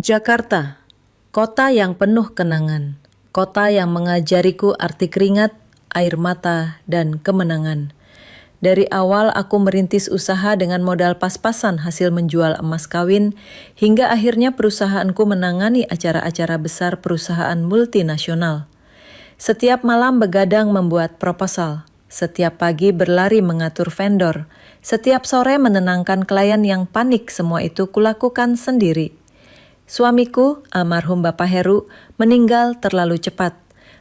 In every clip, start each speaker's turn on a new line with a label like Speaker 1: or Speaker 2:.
Speaker 1: Jakarta, kota yang penuh kenangan, kota yang mengajariku arti keringat, air mata, dan kemenangan. Dari awal aku merintis usaha dengan modal pas-pasan hasil menjual emas kawin, hingga akhirnya perusahaanku menangani acara-acara besar perusahaan multinasional. Setiap malam begadang membuat proposal, setiap pagi berlari mengatur vendor, setiap sore menenangkan klien yang panik, semua itu kulakukan sendiri. Suamiku, almarhum Bapak Heru, meninggal terlalu cepat,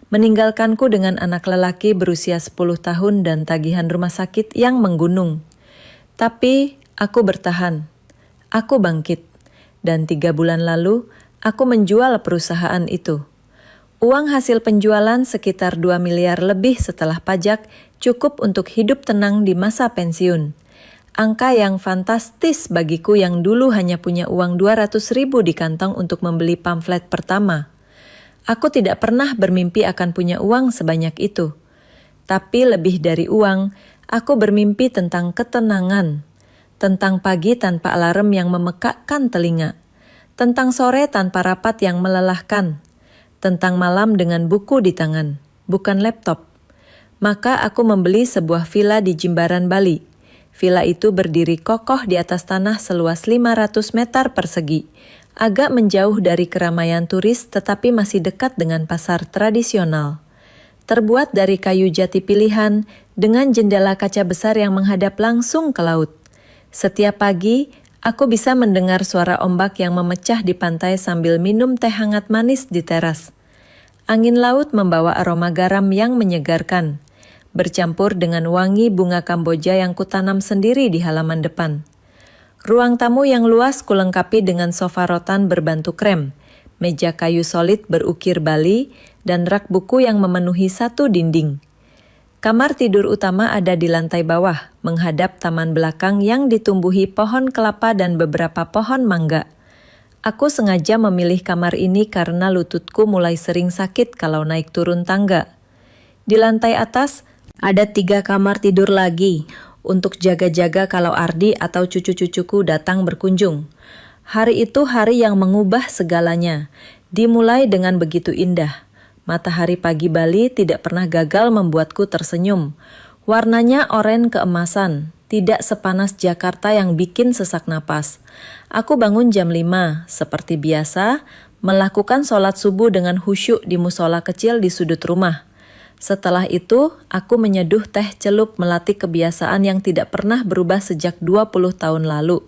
Speaker 1: meninggalkanku dengan anak lelaki berusia 10 tahun dan tagihan rumah sakit yang menggunung. Tapi aku bertahan, aku bangkit, dan 3 bulan lalu aku menjual perusahaan itu. Uang hasil penjualan sekitar 2 miliar lebih setelah pajak cukup untuk hidup tenang di masa pensiun. Angka yang fantastis bagiku yang dulu hanya punya uang 200.000 di kantong untuk membeli pamflet pertama. Aku tidak pernah bermimpi akan punya uang sebanyak itu. Tapi lebih dari uang, aku bermimpi tentang ketenangan. Tentang pagi tanpa alarm yang memekakkan telinga. Tentang sore tanpa rapat yang melelahkan. Tentang malam dengan buku di tangan, bukan laptop. Maka aku membeli sebuah villa di Jimbaran, Bali. Villa itu berdiri kokoh di atas tanah seluas 500 meter persegi, agak menjauh dari keramaian turis tetapi masih dekat dengan pasar tradisional. Terbuat dari kayu jati pilihan dengan jendela kaca besar yang menghadap langsung ke laut. Setiap pagi, aku bisa mendengar suara ombak yang memecah di pantai sambil minum teh hangat manis di teras. Angin laut membawa aroma garam yang menyegarkan, bercampur dengan wangi bunga Kamboja yang kutanam sendiri di halaman depan. Ruang tamu yang luas kulengkapi dengan sofa rotan berbantu krem, meja kayu solid berukir Bali, dan rak buku yang memenuhi satu dinding. Kamar tidur utama ada di lantai bawah, menghadap taman belakang yang ditumbuhi pohon kelapa dan beberapa pohon mangga. Aku sengaja memilih kamar ini karena lututku mulai sering sakit kalau naik turun tangga. Di lantai atas, ada 3 kamar tidur lagi untuk jaga-jaga kalau Ardi atau cucu-cucuku datang berkunjung. Hari itu hari yang mengubah segalanya, dimulai dengan begitu indah. Matahari pagi Bali tidak pernah gagal membuatku tersenyum. Warnanya oranye keemasan, tidak sepanas Jakarta yang bikin sesak napas. Aku bangun jam 5, seperti biasa, melakukan sholat subuh dengan khusyuk di musola kecil di sudut rumah. Setelah itu, aku menyeduh teh celup melatih kebiasaan yang tidak pernah berubah sejak 20 tahun lalu.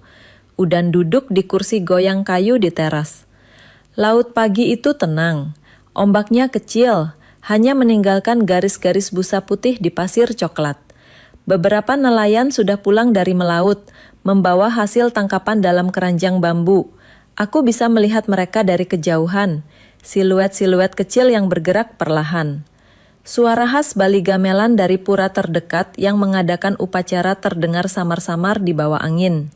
Speaker 1: Udan duduk di kursi goyang kayu di teras. Laut pagi itu tenang. Ombaknya kecil, hanya meninggalkan garis-garis busa putih di pasir coklat. Beberapa nelayan sudah pulang dari melaut, membawa hasil tangkapan dalam keranjang bambu. Aku bisa melihat mereka dari kejauhan, siluet-siluet kecil yang bergerak perlahan. Suara khas Bali gamelan dari pura terdekat yang mengadakan upacara terdengar samar-samar di bawah angin.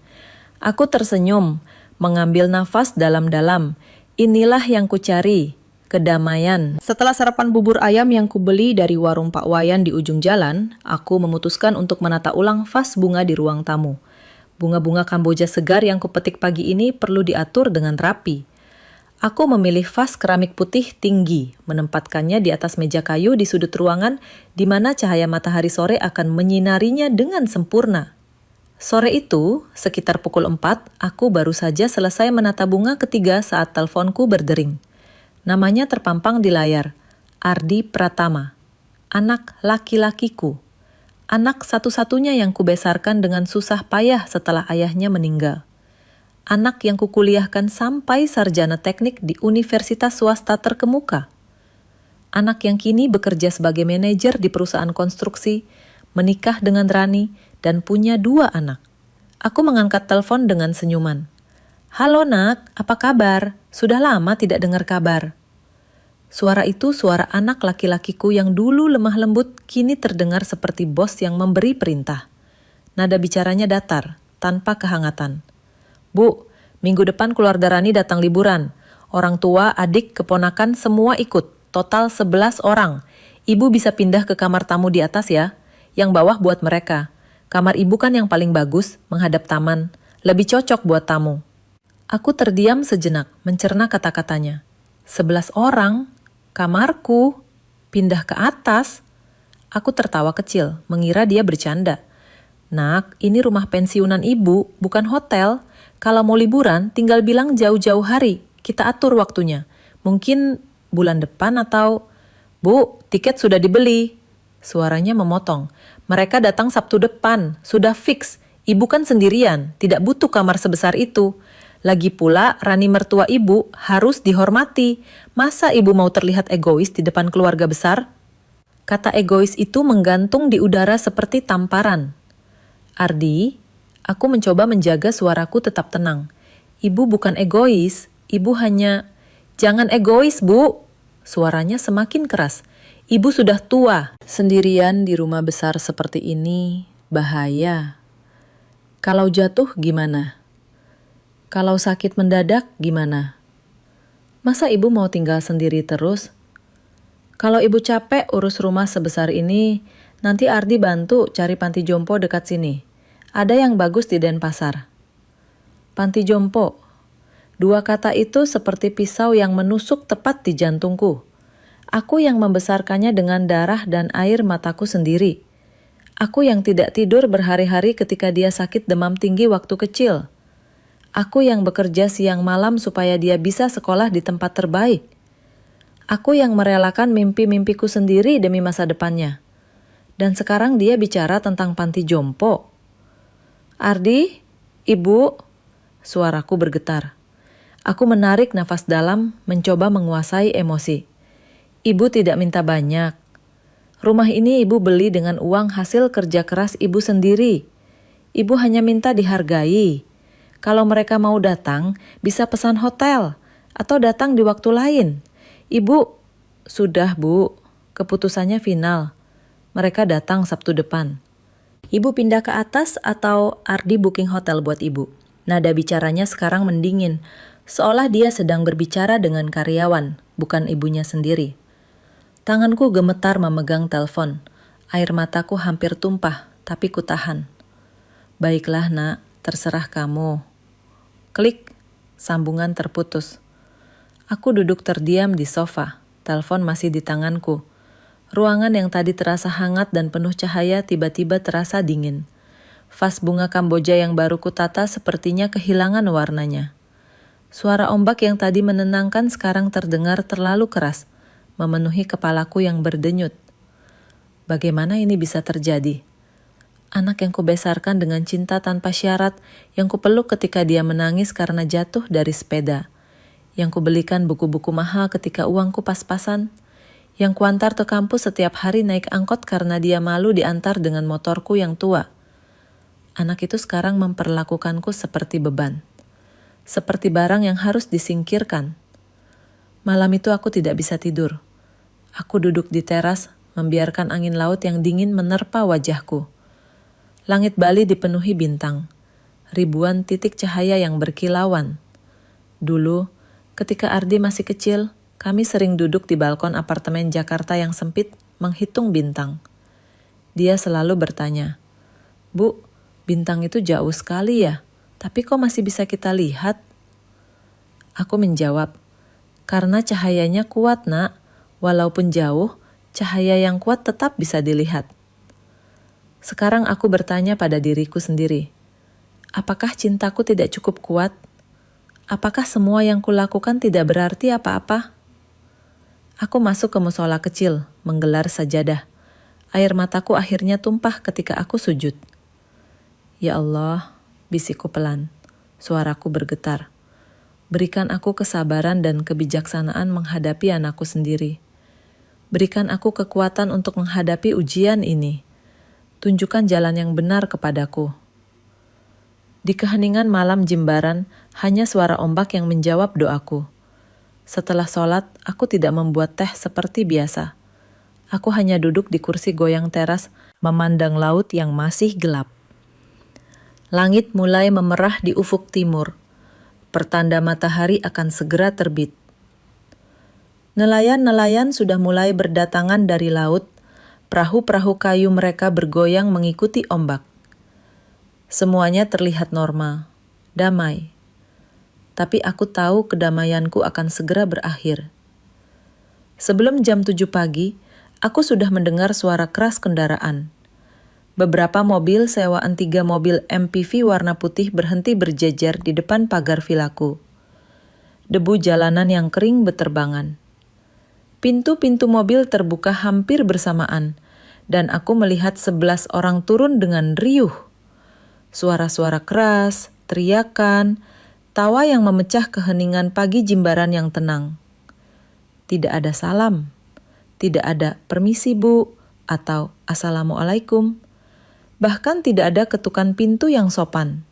Speaker 1: Aku tersenyum, mengambil nafas dalam-dalam. Inilah yang kucari, kedamaian. Setelah sarapan bubur ayam yang kubeli dari warung Pak Wayan di ujung jalan, aku memutuskan untuk menata ulang vas bunga di ruang tamu. Bunga-bunga Kamboja segar yang kupetik pagi ini perlu diatur dengan rapi. Aku memilih vas keramik putih tinggi, menempatkannya di atas meja kayu di sudut ruangan di mana cahaya matahari sore akan menyinarinya dengan sempurna. Sore itu, sekitar pukul 4, aku baru saja selesai menata bunga ketiga saat teleponku berdering. Namanya terpampang di layar, Ardi Pratama, anak laki-lakiku. Anak satu-satunya yang kubesarkan dengan susah payah setelah ayahnya meninggal. Anak yang kukuliahkan sampai sarjana teknik di universitas swasta terkemuka. Anak yang kini bekerja sebagai manajer di perusahaan konstruksi, menikah dengan Rani, dan punya 2 anak. Aku mengangkat telepon dengan senyuman. "Halo nak, apa kabar? Sudah lama tidak dengar kabar." Suara itu suara anak laki-lakiku yang dulu lemah lembut, kini terdengar seperti bos yang memberi perintah. Nada bicaranya datar, tanpa kehangatan. "Bu, minggu depan keluarga Rani datang liburan. Orang tua, adik, keponakan semua ikut. Total 11 orang. Ibu bisa pindah ke kamar tamu di atas ya. Yang bawah buat mereka. Kamar ibu kan yang paling bagus, menghadap taman. Lebih cocok buat tamu." Aku terdiam sejenak, mencerna kata-katanya. 11 orang, kamarku, pindah ke atas. Aku tertawa kecil, mengira dia bercanda. Nak, ini rumah pensiunan ibu, bukan hotel. Kalau mau liburan, tinggal bilang jauh-jauh hari. Kita atur waktunya. Mungkin bulan depan atau... Bu, tiket sudah dibeli. Suaranya memotong. Mereka datang Sabtu depan, sudah fix. Ibu kan sendirian, tidak butuh kamar sebesar itu. Lagi pula, Rani mertua ibu harus dihormati. Masa ibu mau terlihat egois di depan keluarga besar? Kata egois itu menggantung di udara seperti tamparan. Ardi, aku mencoba menjaga suaraku tetap tenang. Ibu bukan egois, ibu hanya... Jangan egois, Bu. Suaranya semakin keras. Ibu sudah tua. Sendirian di rumah besar seperti ini, bahaya. Kalau jatuh gimana? Kalau sakit mendadak gimana? Masa ibu mau tinggal sendiri terus? Kalau ibu capek urus rumah sebesar ini, nanti Ardi bantu cari panti jompo dekat sini. Ada yang bagus di Denpasar. Panti jompo. Dua kata itu seperti pisau yang menusuk tepat di jantungku. Aku yang membesarkannya dengan darah dan air mataku sendiri. Aku yang tidak tidur berhari-hari ketika dia sakit demam tinggi waktu kecil. Aku yang bekerja siang malam supaya dia bisa sekolah di tempat terbaik. Aku yang merelakan mimpi-mimpiku sendiri demi masa depannya. Dan sekarang dia bicara tentang panti jompo. Ardi, ibu, suaraku bergetar. Aku menarik nafas dalam, mencoba menguasai emosi. Ibu tidak minta banyak. Rumah ini ibu beli dengan uang hasil kerja keras ibu sendiri. Ibu hanya minta dihargai. Kalau mereka mau datang, bisa pesan hotel atau datang di waktu lain. Ibu, sudah Bu, keputusannya final. Mereka datang Sabtu depan. Ibu pindah ke atas atau Ardi booking hotel buat ibu? Nada bicaranya sekarang mendingin, seolah dia sedang berbicara dengan karyawan, bukan ibunya sendiri. Tanganku gemetar memegang telepon. Air mataku hampir tumpah, tapi ku tahan. Baiklah nak, terserah kamu. Klik, sambungan terputus. Aku duduk terdiam di sofa, telepon masih di tanganku. Ruangan yang tadi terasa hangat dan penuh cahaya tiba-tiba terasa dingin. Vas bunga Kamboja yang baru kutata sepertinya kehilangan warnanya. Suara ombak yang tadi menenangkan sekarang terdengar terlalu keras, memenuhi kepalaku yang berdenyut. Bagaimana ini bisa terjadi? Anak yang kubesarkan dengan cinta tanpa syarat, yang kupeluk ketika dia menangis karena jatuh dari sepeda, yang kubelikan buku-buku mahal ketika uangku pas-pasan, yang kuantar ke kampus setiap hari naik angkot karena dia malu diantar dengan motorku yang tua. Anak itu sekarang memperlakukanku seperti beban, seperti barang yang harus disingkirkan. Malam itu aku tidak bisa tidur. Aku duduk di teras, membiarkan angin laut yang dingin menerpa wajahku. Langit Bali dipenuhi bintang, ribuan titik cahaya yang berkilauan. Dulu, ketika Ardi masih kecil, kami sering duduk di balkon apartemen Jakarta yang sempit, menghitung bintang. Dia selalu bertanya, Bu, bintang itu jauh sekali ya, tapi kok masih bisa kita lihat? Aku menjawab, karena cahayanya kuat nak, walaupun jauh, cahaya yang kuat tetap bisa dilihat. Sekarang aku bertanya pada diriku sendiri, apakah cintaku tidak cukup kuat? Apakah semua yang kulakukan tidak berarti apa-apa? Aku masuk ke musola kecil, menggelar sajadah. Air mataku akhirnya tumpah ketika aku sujud. Ya Allah, bisikku pelan. Suaraku bergetar. Berikan aku kesabaran dan kebijaksanaan menghadapi anakku sendiri. Berikan aku kekuatan untuk menghadapi ujian ini. Tunjukkan jalan yang benar kepadaku. Di keheningan malam Jimbaran, hanya suara ombak yang menjawab doaku. Setelah sholat, aku tidak membuat teh seperti biasa. Aku hanya duduk di kursi goyang teras, memandang laut yang masih gelap. Langit mulai memerah di ufuk timur. Pertanda matahari akan segera terbit. Nelayan-nelayan sudah mulai berdatangan dari laut. Perahu-perahu kayu mereka bergoyang mengikuti ombak. Semuanya terlihat normal, damai. tapi aku tahu kedamaianku akan segera berakhir. Sebelum jam 7 pagi, aku sudah mendengar suara keras kendaraan. Beberapa mobil sewaan 3 mobil MPV warna putih berhenti berjejer di depan pagar vilaku. Debu jalanan yang kering beterbangan. Pintu-pintu mobil terbuka hampir bersamaan, dan aku melihat 11 orang turun dengan riuh. Suara-suara keras, teriakan, tawa yang memecah keheningan pagi Jimbaran yang tenang. Tidak ada salam, tidak ada permisi bu, atau assalamualaikum. Bahkan tidak ada ketukan pintu yang sopan.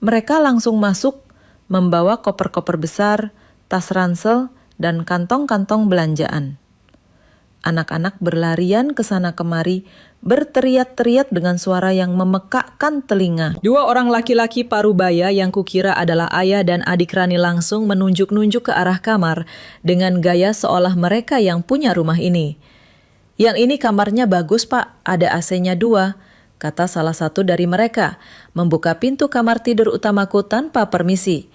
Speaker 1: Mereka langsung masuk, membawa koper-koper besar, tas ransel, dan kantong-kantong belanjaan. Anak-anak berlarian ke sana kemari, berteriak-teriak dengan suara yang memekakkan telinga. 2 orang laki-laki parubaya yang kukira adalah ayah dan adik Rani langsung menunjuk-nunjuk ke arah kamar dengan gaya seolah mereka yang punya rumah ini. Yang ini kamarnya bagus pak, ada AC-nya 2, kata salah satu dari mereka, membuka pintu kamar tidur utamaku tanpa permisi.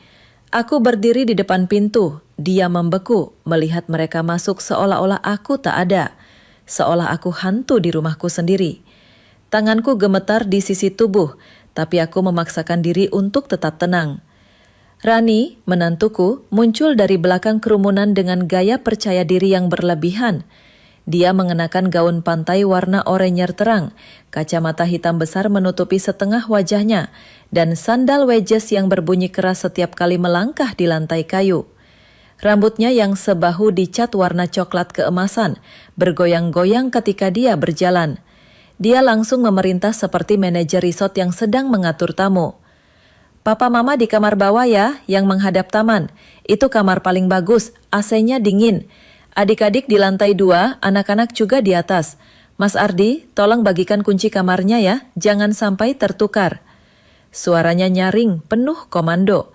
Speaker 1: Aku berdiri di depan pintu, dia membeku, melihat mereka masuk seolah-olah aku tak ada, seolah aku hantu di rumahku sendiri. Tanganku gemetar di sisi tubuh, tapi aku memaksakan diri untuk tetap tenang. Rani, menantuku, muncul dari belakang kerumunan dengan gaya percaya diri yang berlebihan. Dia mengenakan gaun pantai warna oranye terang, kacamata hitam besar menutupi setengah wajahnya, dan sandal wedges yang berbunyi keras setiap kali melangkah di lantai kayu. Rambutnya yang sebahu dicat warna coklat keemasan, bergoyang-goyang ketika dia berjalan. Dia langsung memerintah seperti manajer resort yang sedang mengatur tamu. Papa mama di kamar bawah ya, yang menghadap taman. Itu kamar paling bagus, AC-nya dingin. Adik-adik di lantai 2, anak-anak juga di atas. Mas Ardi, tolong bagikan kunci kamarnya ya, jangan sampai tertukar. Suaranya nyaring, penuh komando.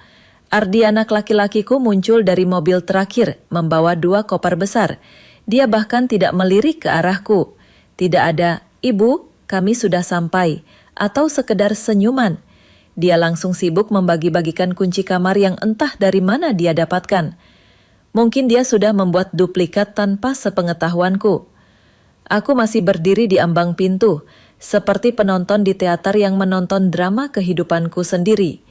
Speaker 1: Ardi anak laki-lakiku muncul dari mobil terakhir, membawa 2 koper besar. Dia bahkan tidak melirik ke arahku. Tidak ada, ibu, kami sudah sampai, atau sekedar senyuman. Dia langsung sibuk membagi-bagikan kunci kamar yang entah dari mana dia dapatkan. Mungkin dia sudah membuat duplikat tanpa sepengetahuanku. Aku masih berdiri di ambang pintu, seperti penonton di teater yang menonton drama kehidupanku sendiri.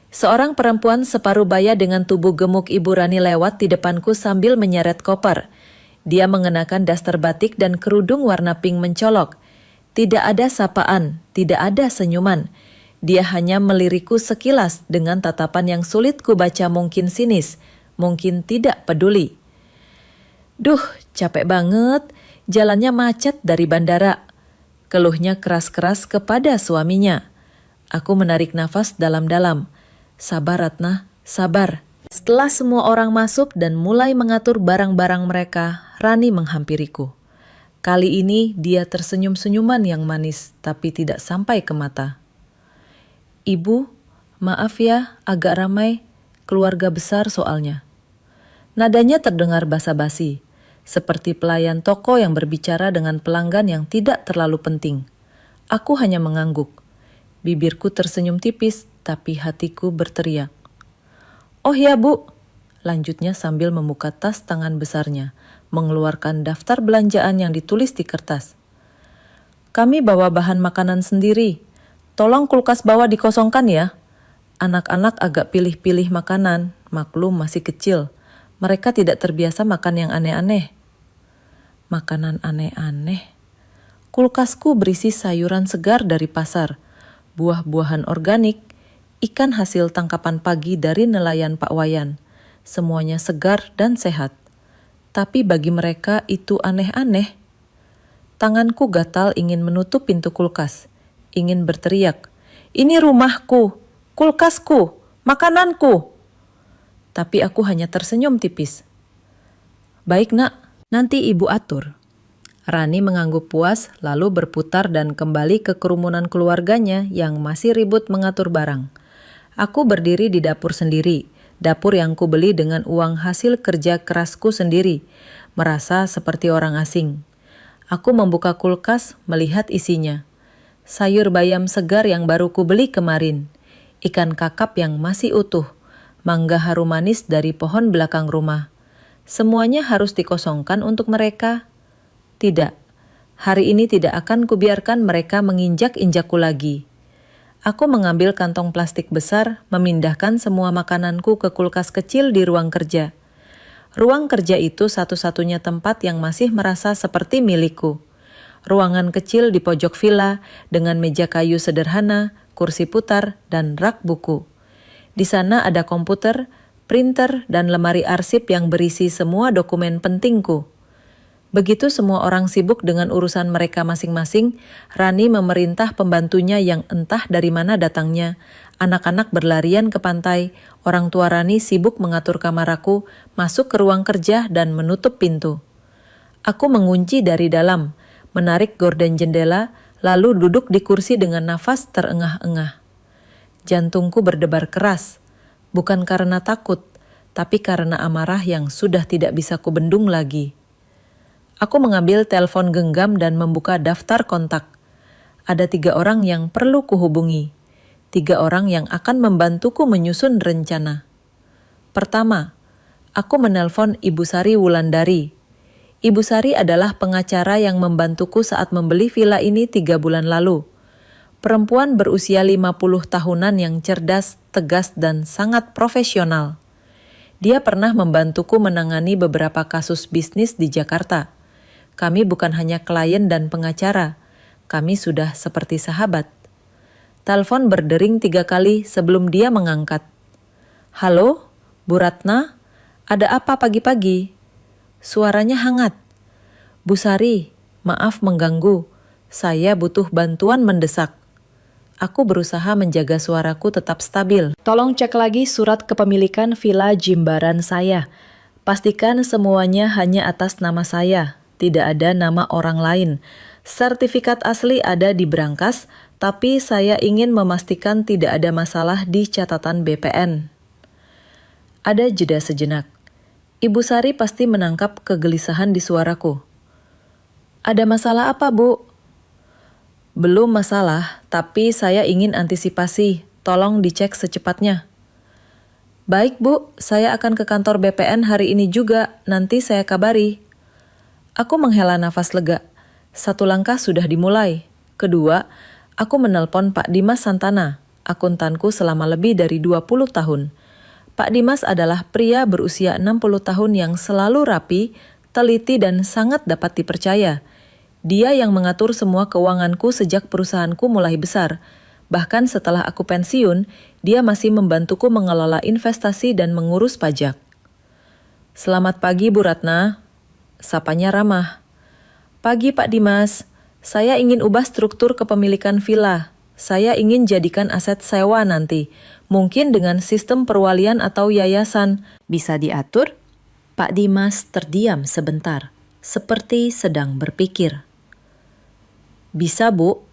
Speaker 1: Seorang perempuan separuh baya dengan tubuh gemuk Ibu Rani lewat di depanku sambil menyeret koper. Dia mengenakan daster batik dan kerudung warna pink mencolok. Tidak ada sapaan, tidak ada senyuman. Dia hanya melirikku sekilas dengan tatapan yang sulit kubaca, mungkin sinis, mungkin tidak peduli. Duh, capek banget, jalannya macet dari bandara. Keluhnya keras-keras kepada suaminya. Aku menarik nafas dalam-dalam. Sabar Ratna, sabar. Setelah semua orang masuk dan mulai mengatur barang-barang mereka, Rani menghampiriku. Kali ini dia tersenyum-senyuman yang manis, tapi tidak sampai ke mata. Ibu, maaf ya, agak ramai, keluarga besar soalnya. Nadanya terdengar basa-basi, seperti pelayan toko yang berbicara dengan pelanggan yang tidak terlalu penting. Aku hanya mengangguk. Bibirku tersenyum tipis, tapi hatiku berteriak. Oh ya bu, lanjutnya sambil membuka tas tangan besarnya, mengeluarkan daftar belanjaan yang ditulis di kertas. Kami bawa bahan makanan sendiri. Tolong kulkas bawah dikosongkan ya. Anak-anak agak pilih-pilih makanan, maklum masih kecil. Mereka tidak terbiasa makan yang aneh-aneh. Makanan aneh-aneh. Kulkasku berisi sayuran segar dari pasar, buah-buahan organik, ikan hasil tangkapan pagi dari nelayan Pak Wayan. Semuanya segar dan sehat. Tapi bagi mereka itu aneh-aneh. Tanganku gatal ingin menutup pintu kulkas. Ingin berteriak, ini rumahku, kulkasku, makananku. Tapi aku hanya tersenyum tipis. Baik nak, nanti ibu atur. Rani mengangguk puas lalu berputar dan kembali ke kerumunan keluarganya yang masih ribut mengatur barang. Aku berdiri di dapur sendiri, dapur yang kubeli dengan uang hasil kerja kerasku sendiri, merasa seperti orang asing. Aku membuka kulkas, melihat isinya. Sayur bayam segar yang baru kubeli kemarin, ikan kakap yang masih utuh, mangga harum manis dari pohon belakang rumah. Semuanya harus dikosongkan untuk mereka? Tidak, hari ini tidak akan kubiarkan mereka menginjak-injakku lagi. Aku mengambil kantong plastik besar, memindahkan semua makananku ke kulkas kecil di ruang kerja. Ruang kerja itu satu-satunya tempat yang masih merasa seperti milikku. Ruangan kecil di pojok villa dengan meja kayu sederhana, kursi putar, dan rak buku. Di sana ada komputer, printer, dan lemari arsip yang berisi semua dokumen pentingku. Begitu semua orang sibuk dengan urusan mereka masing-masing, Rani memerintah pembantunya yang entah dari mana datangnya. Anak-anak berlarian ke pantai, orang tua Rani sibuk mengatur kamar aku, masuk ke ruang kerja dan menutup pintu. Aku mengunci dari dalam, menarik gorden jendela, lalu duduk di kursi dengan nafas terengah-engah. Jantungku berdebar keras, bukan karena takut, tapi karena amarah yang sudah tidak bisa kubendung lagi. Aku mengambil telepon genggam dan membuka daftar kontak. Ada 3 orang yang perlu kuhubungi. 3 orang yang akan membantuku menyusun rencana. Pertama, aku menelpon Ibu Sari Wulandari. Ibu Sari adalah pengacara yang membantuku saat membeli villa ini 3 bulan lalu. Perempuan berusia 50 tahunan yang cerdas, tegas, dan sangat profesional. Dia pernah membantuku menangani beberapa kasus bisnis di Jakarta. Kami bukan hanya klien dan pengacara, kami sudah seperti sahabat. Telepon berdering 3 kali sebelum dia mengangkat. Halo, Bu Ratna, ada apa pagi-pagi? Suaranya hangat. Bu Sari, maaf mengganggu. Saya butuh bantuan mendesak. Aku berusaha menjaga suaraku tetap stabil. Tolong cek lagi surat kepemilikan villa Jimbaran saya. Pastikan semuanya hanya atas nama saya, tidak ada nama orang lain. Sertifikat asli ada di berangkas, tapi saya ingin memastikan tidak ada masalah di catatan BPN. Ada jeda sejenak. Ibu Sari pasti menangkap kegelisahan di suaraku. Ada masalah apa, Bu? Belum masalah, tapi saya ingin antisipasi. Tolong dicek secepatnya. Baik, Bu, saya akan ke kantor BPN hari ini juga. Nanti saya kabari. Aku menghela nafas lega. 1 langkah sudah dimulai. Kedua, aku menelpon Pak Dimas Santana, akuntanku selama lebih dari 20 tahun. Pak Dimas adalah pria berusia 60 tahun yang selalu rapi, teliti, dan sangat dapat dipercaya. Dia yang mengatur semua keuanganku sejak perusahaanku mulai besar. Bahkan setelah aku pensiun, dia masih membantuku mengelola investasi dan mengurus pajak. Selamat pagi, Bu Ratna. Sapanya ramah. Pagi, Pak Dimas. Saya ingin ubah struktur kepemilikan villa. Saya ingin jadikan aset sewa nanti. Mungkin dengan sistem perwalian atau yayasan. Bisa diatur? Pak Dimas terdiam sebentar, seperti sedang berpikir. Bisa, Bu,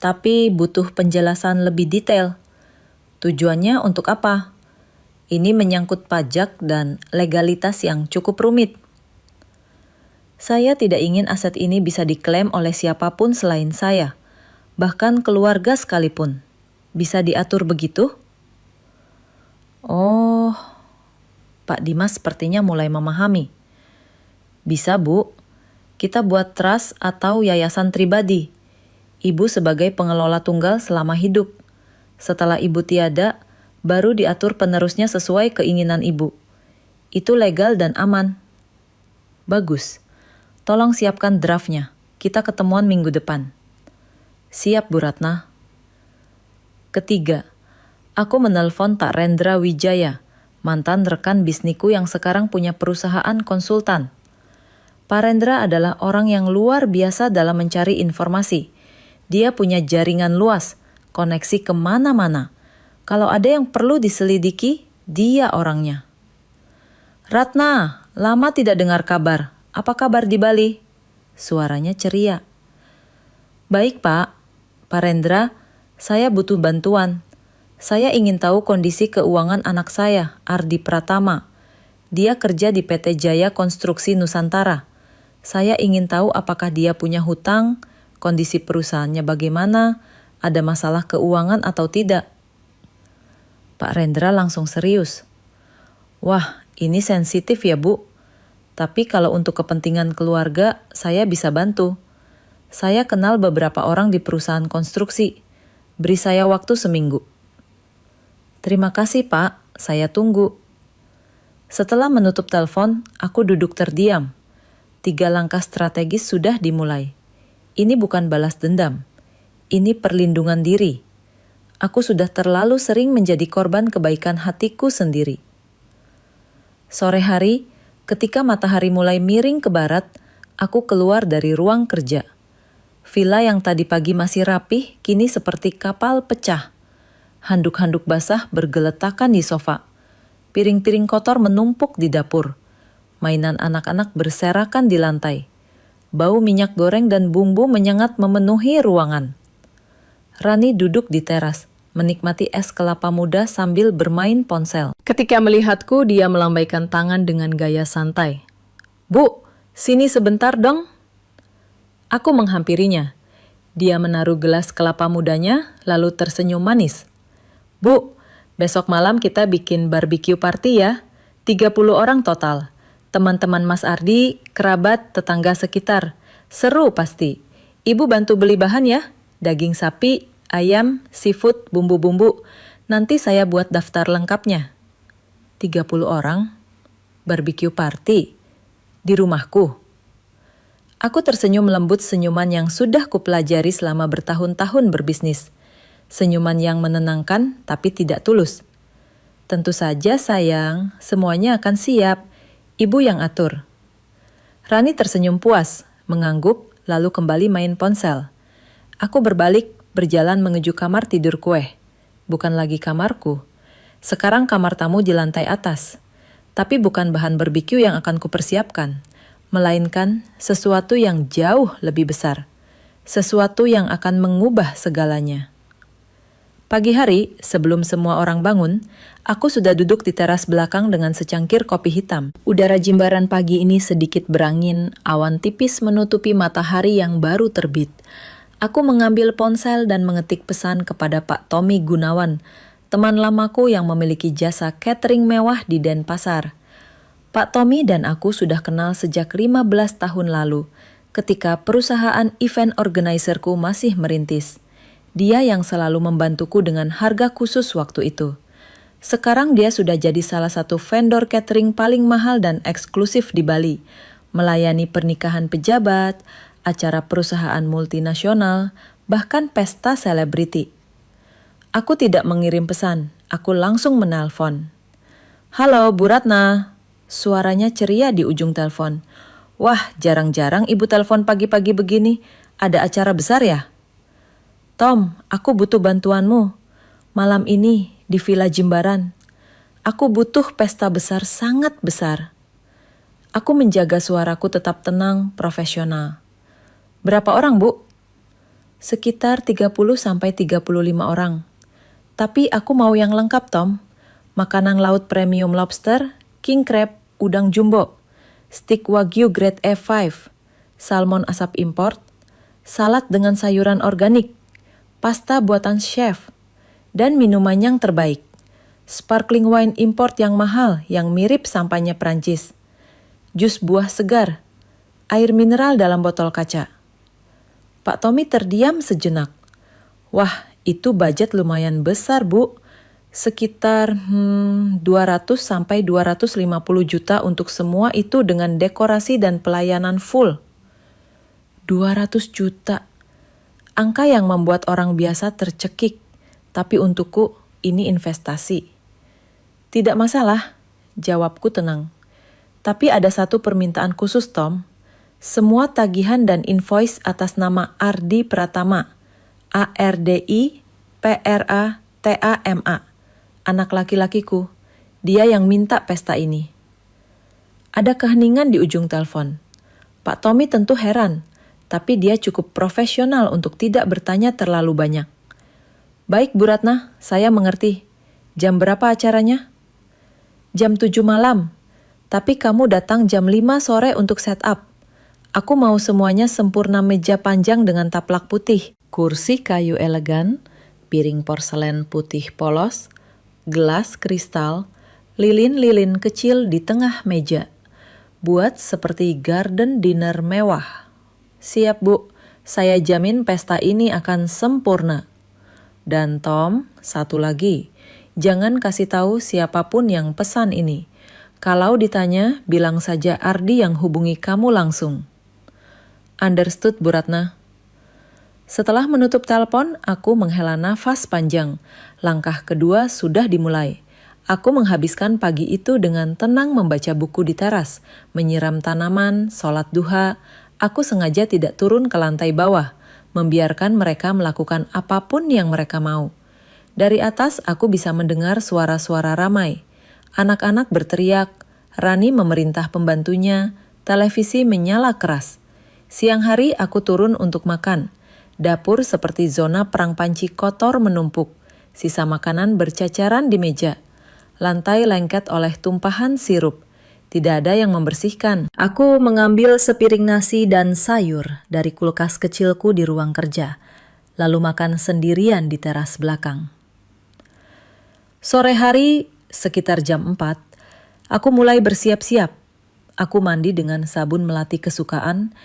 Speaker 1: tapi butuh penjelasan lebih detail. Tujuannya untuk apa? Ini menyangkut pajak dan legalitas yang cukup rumit. Saya tidak ingin aset ini bisa diklaim oleh siapapun selain saya, bahkan keluarga sekalipun. Bisa diatur begitu? Oh, Pak Dimas sepertinya mulai memahami. Bisa, Bu. Kita buat trust atau yayasan pribadi. Ibu sebagai pengelola tunggal selama hidup. Setelah Ibu tiada, baru diatur penerusnya sesuai keinginan Ibu. Itu legal dan aman. Bagus. Tolong siapkan draftnya. Kita ketemuan minggu depan. Siap, Bu Ratna. Ketiga, aku menelpon Pak Rendra Wijaya, mantan rekan bisniku yang sekarang punya perusahaan konsultan. Pak Rendra adalah orang yang luar biasa dalam mencari informasi. Dia punya jaringan luas, koneksi kemana-mana. Kalau ada yang perlu diselidiki, dia orangnya. Ratna, lama tidak dengar kabar. Apa kabar di Bali? Suaranya ceria. Baik, Pak. Pak Rendra, saya butuh bantuan. Saya ingin tahu kondisi keuangan anak saya, Ardi Pratama. Dia kerja di PT Jaya Konstruksi Nusantara. Saya ingin tahu apakah dia punya hutang, kondisi perusahaannya bagaimana, ada masalah keuangan atau tidak. Pak Rendra langsung serius. Wah, ini sensitif ya, Bu. Tapi kalau untuk kepentingan keluarga, saya bisa bantu. Saya kenal beberapa orang di perusahaan konstruksi. Beri saya waktu seminggu. Terima kasih, Pak. Saya tunggu. Setelah menutup telepon, aku duduk terdiam. 3 langkah strategis sudah dimulai. Ini bukan balas dendam. Ini perlindungan diri. Aku sudah terlalu sering menjadi korban kebaikan hatiku sendiri. Sore hari, ketika matahari mulai miring ke barat, aku keluar dari ruang kerja. Villa yang tadi pagi masih rapih, kini seperti kapal pecah. Handuk-handuk basah bergeletakan di sofa. Piring-piring kotor menumpuk di dapur. Mainan anak-anak berserakan di lantai. Bau minyak goreng dan bumbu menyengat memenuhi ruangan. Rani duduk di teras, menikmati es kelapa muda sambil bermain ponsel. Ketika melihatku, dia melambaikan tangan dengan gaya santai. "Bu, sini sebentar dong." Aku menghampirinya. Dia menaruh gelas kelapa mudanya, lalu tersenyum manis. "Bu, besok malam kita bikin barbecue party ya. 30 orang total. Teman-teman Mas Ardi, kerabat, tetangga sekitar. Seru pasti. Ibu bantu beli bahan ya. Daging sapi, ayam, seafood, bumbu-bumbu. Nanti saya buat daftar lengkapnya." 30 orang? Barbecue party? Di rumahku? Aku tersenyum lembut, senyuman yang sudah kupelajari selama bertahun-tahun berbisnis. Senyuman yang menenangkan tapi tidak tulus. "Tentu saja sayang, semuanya akan siap. Ibu yang atur." Rani tersenyum puas, mengangguk, lalu kembali main ponsel. Aku berbalik, berjalan menuju kamar tidur kue. Bukan lagi kamarku. Sekarang kamar tamu di lantai atas. Tapi bukan bahan barbeque yang akan kupersiapkan, melainkan sesuatu yang jauh lebih besar. Sesuatu yang akan mengubah segalanya. Pagi hari, sebelum semua orang bangun, aku sudah duduk di teras belakang dengan secangkir kopi hitam. Udara Jimbaran pagi ini sedikit berangin, awan tipis menutupi matahari yang baru terbit. Aku mengambil ponsel dan mengetik pesan kepada Pak Tommy Gunawan, teman lamaku yang memiliki jasa catering mewah di Denpasar. Pak Tommy dan aku sudah kenal sejak 15 tahun lalu, ketika perusahaan event organizerku masih merintis. Dia yang selalu membantuku dengan harga khusus waktu itu. Sekarang dia sudah jadi salah satu vendor catering paling mahal dan eksklusif di Bali, melayani pernikahan pejabat, acara perusahaan multinasional, bahkan pesta selebriti. Aku tidak mengirim pesan, aku langsung menelpon. "Halo, Bu Ratna." Suaranya ceria di ujung telepon. "Wah, jarang-jarang ibu telepon pagi-pagi begini. Ada acara besar ya?" "Tom, aku butuh bantuanmu. Malam ini di Villa Jimbaran. Aku butuh pesta besar, sangat besar." Aku menjaga suaraku tetap tenang, profesional. "Berapa orang, Bu?" "Sekitar 30-35 orang. Tapi aku mau yang lengkap, Tom. Makanan laut premium lobster, king crab, udang jumbo, steak wagyu grade A5, salmon asap import, salad dengan sayuran organik, pasta buatan chef, dan minuman yang terbaik. Sparkling wine import yang mahal yang mirip sampahnya Prancis. Jus buah segar, air mineral dalam botol kaca." Pak Tommy terdiam sejenak. "Wah, itu budget lumayan besar, Bu. Sekitar 200-250 juta untuk semua itu dengan dekorasi dan pelayanan full." 200 juta. Angka yang membuat orang biasa tercekik. Tapi untukku, ini investasi. "Tidak masalah," jawabku tenang. "Tapi ada satu permintaan khusus, Tom. Semua tagihan dan invoice atas nama Ardi Pratama, ARDI PRATAMA. Anak laki-lakiku, dia yang minta pesta ini." Ada keheningan di ujung telepon. Pak Tommy tentu heran, tapi dia cukup profesional untuk tidak bertanya terlalu banyak. "Baik, Bu Ratna, saya mengerti. Jam berapa acaranya?" "Jam 7 malam, tapi kamu datang jam 5 sore untuk setup. Aku mau semuanya sempurna, meja panjang dengan taplak putih, kursi kayu elegan, piring porselen putih polos, gelas kristal, Lilin-lilin kecil di tengah meja. Buat seperti garden dinner mewah. Siap, Bu. Saya jamin pesta ini akan sempurna. Dan Tom, satu lagi. Jangan kasih tahu siapapun yang pesan ini. Kalau ditanya, bilang saja Ardi yang hubungi kamu langsung. Understood, Bu Ratna. Setelah menutup telepon, aku menghela nafas panjang. Langkah kedua sudah dimulai. Aku menghabiskan pagi itu dengan tenang membaca buku di teras, menyiram tanaman, sholat duha. Aku sengaja tidak turun ke lantai bawah, membiarkan mereka melakukan apapun yang mereka mau. Dari atas aku bisa mendengar suara-suara ramai. Anak-anak berteriak, Rani memerintah pembantunya, televisi menyala keras. Siang hari aku turun untuk makan. Dapur seperti zona perang panci kotor menumpuk. Sisa makanan bercacaran di meja. Lantai lengket oleh tumpahan sirup. Tidak ada yang membersihkan. Aku mengambil sepiring nasi dan sayur dari kulkas kecilku di ruang kerja, lalu makan sendirian di teras belakang. Sore hari, sekitar jam 4, aku mulai bersiap-siap. Aku mandi dengan sabun melati kesukaan,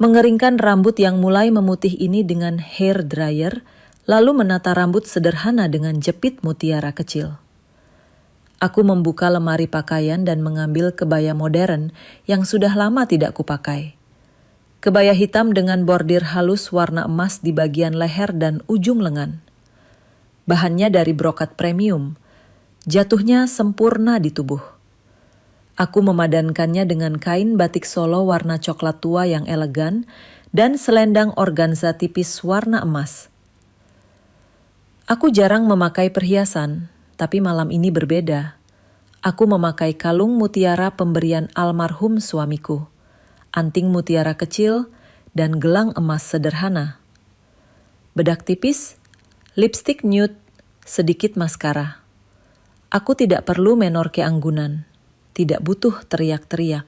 Speaker 1: mengeringkan rambut yang mulai memutih ini dengan hair dryer, lalu menata rambut sederhana dengan jepit mutiara kecil. Aku membuka lemari pakaian dan mengambil kebaya modern yang sudah lama tidak kupakai. Kebaya hitam dengan bordir halus warna emas di bagian leher dan ujung lengan. Bahannya dari brokat premium, jatuhnya sempurna di tubuh. Aku memadankannya dengan kain batik Solo warna coklat tua yang elegan dan selendang organza tipis warna emas. Aku jarang memakai perhiasan, tapi malam ini berbeda. Aku memakai kalung mutiara pemberian almarhum suamiku, anting mutiara kecil, dan gelang emas sederhana. Bedak tipis, lipstik nude, sedikit maskara. Aku tidak perlu menorke anggunan. Tidak butuh teriak-teriak.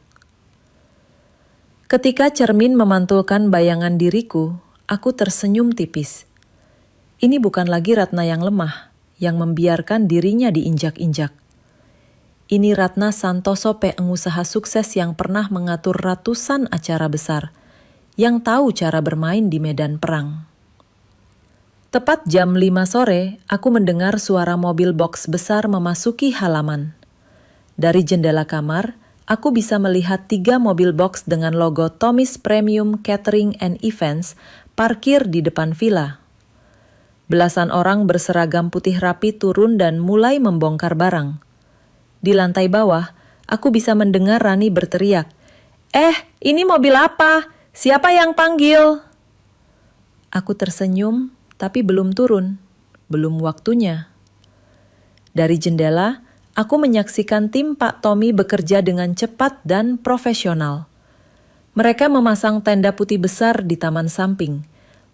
Speaker 1: Ketika cermin memantulkan bayangan diriku, aku tersenyum tipis. Ini bukan lagi Ratna yang lemah, yang membiarkan dirinya diinjak-injak. Ini Ratna Santoso, pengusaha sukses yang pernah mengatur ratusan acara besar, yang tahu cara bermain di medan perang. Tepat jam 5 sore, aku mendengar suara mobil box besar memasuki halaman. Dari jendela kamar, aku bisa melihat 3 mobil box dengan logo Tommy's Premium Catering and Events parkir di depan villa. Belasan orang berseragam putih rapi turun dan mulai membongkar barang. Di lantai bawah, aku bisa mendengar Rani berteriak, ini mobil apa? Siapa yang panggil?" Aku tersenyum, tapi belum turun. Belum waktunya. Dari jendela, aku menyaksikan tim Pak Tommy bekerja dengan cepat dan profesional. Mereka memasang tenda putih besar di taman samping,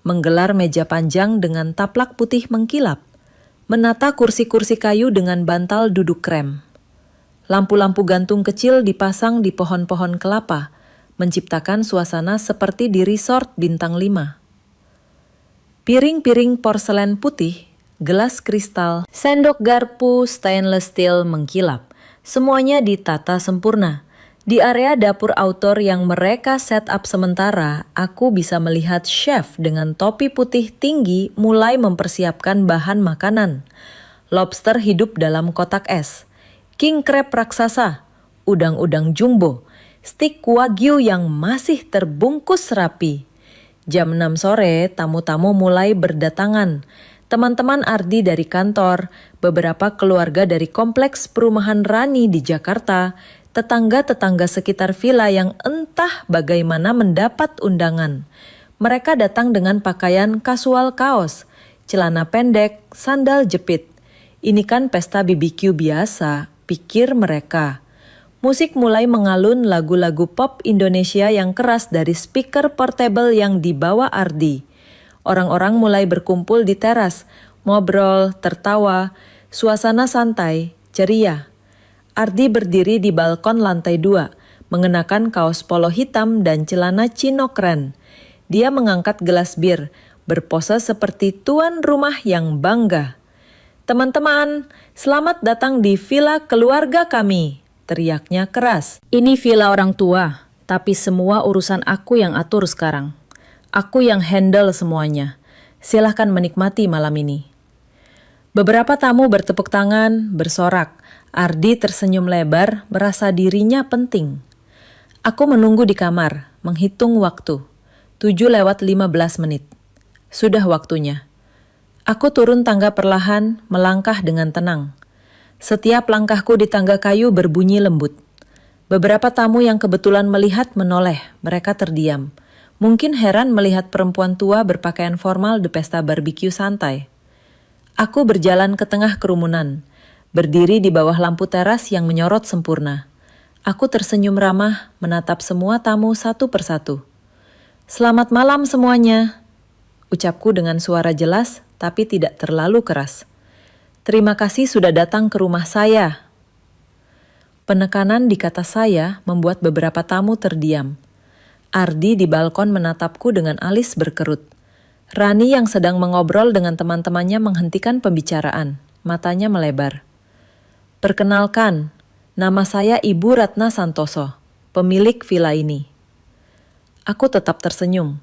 Speaker 1: menggelar meja panjang dengan taplak putih mengkilap, menata kursi-kursi kayu dengan bantal duduk krem. Lampu-lampu gantung kecil dipasang di pohon-pohon kelapa, menciptakan suasana seperti di resort bintang 5. Piring-piring porselen putih, gelas kristal, sendok garpu stainless steel mengkilap. Semuanya ditata sempurna. Di area dapur outdoor yang mereka set up sementara, aku bisa melihat chef dengan topi putih tinggi mulai mempersiapkan bahan makanan. Lobster hidup dalam kotak es, king crab raksasa, udang-udang jumbo, stik wagyu yang masih terbungkus rapi. Jam 6 sore, tamu-tamu mulai berdatangan. Teman-teman Ardi dari kantor, beberapa keluarga dari kompleks perumahan Rani di Jakarta, tetangga-tetangga sekitar villa yang entah bagaimana mendapat undangan. Mereka datang dengan pakaian kasual kaos, celana pendek, sandal jepit. Ini kan pesta BBQ biasa, pikir mereka. Musik mulai mengalun lagu-lagu pop Indonesia yang keras dari speaker portable yang dibawa Ardi. Orang-orang mulai berkumpul di teras, ngobrol, tertawa, suasana santai, ceria. Ardi berdiri di balkon lantai 2, mengenakan kaos polo hitam dan celana chino keren. Dia mengangkat gelas bir, berpose seperti tuan rumah yang bangga. "Teman-teman, selamat datang di villa keluarga kami," teriaknya keras.
Speaker 2: Ini villa orang tua, tapi semua urusan aku yang atur sekarang. Aku yang handle semuanya. Silahkan menikmati malam ini.
Speaker 1: Beberapa tamu bertepuk tangan, bersorak. Ardi tersenyum lebar, merasa dirinya penting. Aku menunggu di kamar, menghitung waktu. 7:15 menit. Sudah waktunya. Aku turun tangga perlahan, melangkah dengan tenang. Setiap langkahku di tangga kayu berbunyi lembut. Beberapa tamu yang kebetulan melihat menoleh, mereka terdiam. Mungkin heran melihat perempuan tua berpakaian formal di pesta barbeque santai. Aku berjalan ke tengah kerumunan, berdiri di bawah lampu teras yang menyorot sempurna. Aku tersenyum ramah, menatap semua tamu satu persatu. "Selamat malam semuanya," ucapku dengan suara jelas tapi tidak terlalu keras. "Terima kasih sudah datang ke rumah saya." Penekanan di kata saya membuat beberapa tamu terdiam. Ardi di balkon menatapku dengan alis berkerut. Rani yang sedang mengobrol dengan teman-temannya menghentikan pembicaraan. Matanya melebar. "Perkenalkan, nama saya Ibu Ratna Santoso, pemilik villa ini." Aku tetap tersenyum.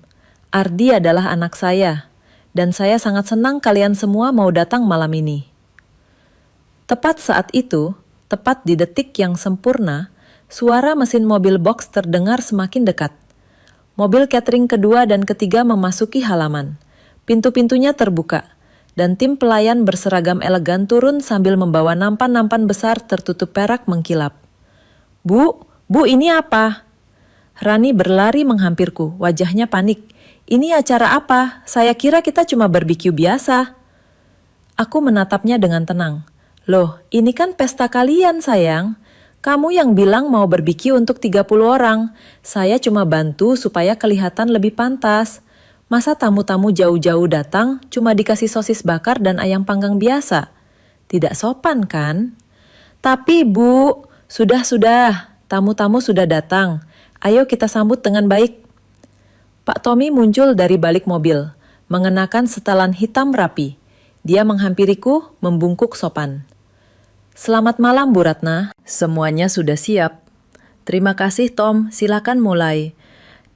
Speaker 1: Ardi adalah anak saya, dan saya sangat senang kalian semua mau datang malam ini. Tepat saat itu, tepat di detik yang sempurna, suara mesin mobil box terdengar semakin dekat. Mobil catering kedua dan ketiga memasuki halaman. Pintu-pintunya terbuka, dan tim pelayan berseragam elegan turun sambil membawa nampan-nampan besar tertutup perak mengkilap. Bu, ini apa?" Rani berlari menghampirku, wajahnya panik. "Ini acara apa? Saya kira kita cuma barbeque biasa." Aku menatapnya dengan tenang. "Loh, ini kan pesta kalian, sayang. Kamu yang bilang mau barbeque untuk 30 orang. Saya cuma bantu supaya kelihatan lebih pantas. Masa tamu-tamu jauh-jauh datang cuma dikasih sosis bakar dan ayam panggang biasa? Tidak sopan kan?" "Tapi Bu, sudah. Tamu-tamu sudah datang. Ayo kita sambut dengan baik." Pak Tommy muncul dari balik mobil, mengenakan setelan hitam rapi. Dia menghampiriku, membungkuk sopan. "Selamat malam, Bu Ratna. Semuanya sudah siap." "Terima kasih, Tom. Silakan mulai."